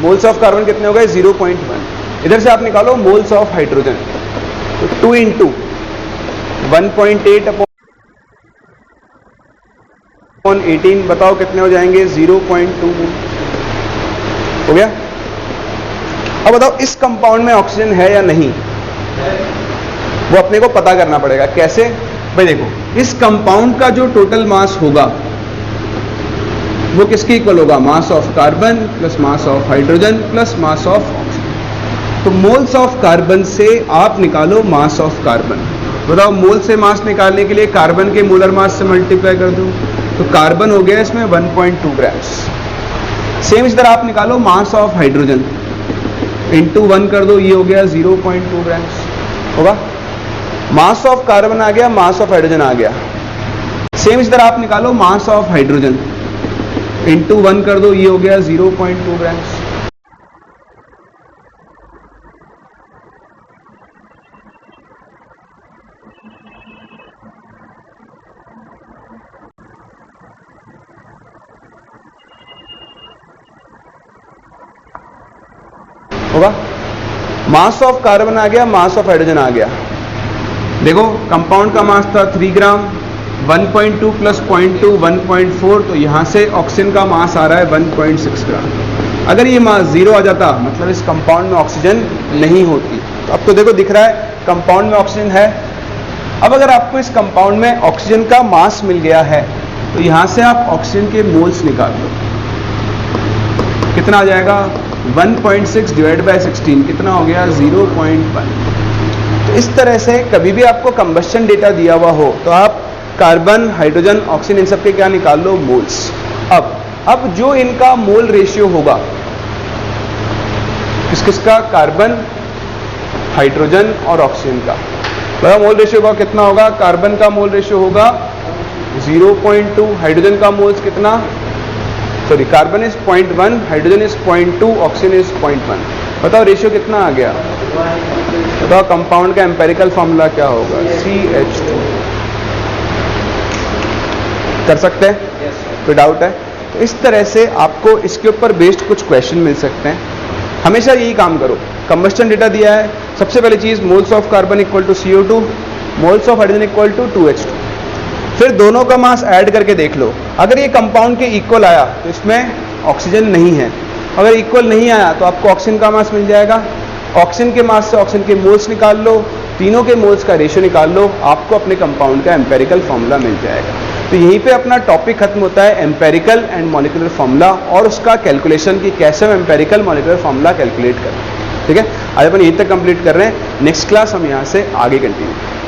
मोल्स ऑफ कार्बन कितने हो गए, 0.1। इधर से आप निकालो मोल्स ऑफ हाइड्रोजन, तो 2 × 1.8/18 बताओ कितने हो जाएंगे, 0.2 हो गया। अब बताओ इस कंपाउंड में ऑक्सीजन है या नहीं, वो अपने को पता करना पड़ेगा। कैसे भाई, देखो इस कंपाउंड का जो टोटल मास होगा वो किसके इक्वल होगा, mass of carbon plus mass of hydrogen plus mass of oxygen. तो मोल्स ऑफ कार्बन से आप निकालो मास ऑफ कार्बन। बताओ मोल से मास निकालने के लिए कार्बन के मोलर मास से मल्टीप्लाई कर दूं, तो कार्बन हो गया इसमें 1.2 ग्राम्स। सेम इस तरह आप निकालो मास ऑफ हाइड्रोजन, इंटू 1 कर दो, ये हो गया 0.2 ग्राम्स होगा। मास ऑफ कार्बन आ गया, मास ऑफ हाइड्रोजन आ गया। सेम इस तरह आप निकालो मास ऑफ हाइड्रोजन, इंटू 1 कर दो, ये हो गया 0.2 ग्राम्स। होगा? मास ऑफ कार्बन आ गया, मास ऑफ हाइड्रोजन आ गया। देखो कंपाउंड का मास था 3 ग्राम, 1.2 प्लस 0.2 1.4, तो यहाँ से ऑक्सीजन का मास आ रहा है 1.6 ग्राम। अगर ये मास 0 आ जाता मतलब इस कंपाउंड में ऑक्सीजन नहीं होती। तो अब तो देखो दिख रहा है कंपाउंड में ऑक्सीजन है। अब अगर आपको इस कंपाउंड में ऑक्सीजन का मास मिल गया है तो यहाँ से आप ऑक्सीजन के मोल्स निकाल लो। कितना आ जाएगा? 1.6 डिवाइड बाय 16 कितना हो गया? 0.1। तो इस तरह से कभी भी आपको कंबस्शन डेटा दिया हुआ हो तो आप कार्बन, हाइड्रोजन, ऑक्सीजन इन सब के क्या निकाल लो? मोल्स। अब जो इनका मोल रेशियो होगा किसका? कार्बन, हाइड्रोजन और ऑक्सीजन का। तो मोल रेशियो का कितना होगा? कार्बन का मोल रेशियो होगा 0.2, हाइड्रोजन का मोल्स कितना? Sorry, carbon is 0.1, hydrogen is 0.2, oxygen is 0.1। बताओ रेशियो कितना आ गया? बताओ कंपाउंड का एम्पेरिकल फॉर्मूला क्या होगा? CH2। कर सकते हैं? कोई डाउट है? तो इस तरह से आपको इसके ऊपर बेस्ड कुछ क्वेश्चन मिल सकते हैं। हमेशा यही काम करो। कंबस्शन डेटा दिया है, सबसे पहली चीज moles of carbon equal to CO2, moles of hydrogen equal to 2H2। फिर दोनों का मास ऐड करके देख लो। अगर ये कंपाउंड के इक्वल आया तो इसमें ऑक्सीजन नहीं है, अगर इक्वल नहीं आया तो आपको ऑक्सीजन का मास मिल जाएगा। ऑक्सीजन के मास से ऑक्सीजन के मोल्स निकाल लो, तीनों के मोल्स का रेशियो निकाल लो, आपको अपने कंपाउंड का एम्पेरिकल फॉर्मूला मिल जाएगा। तो यहीं पे अपना टॉपिक खत्म होता है, एम्पेरिकल एंड मॉलिक्यूलर फॉर्मूला और उसका कैलकुलेशन कि कैसे हम एम्पेरिकल मॉलिक्यूलर फॉर्मूला कैलकुलेट करें। ठीक है, आज अपन यहीं तक कंप्लीट कर रहे हैं। नेक्स्ट क्लास हम यहाँ से आगे कंटिन्यू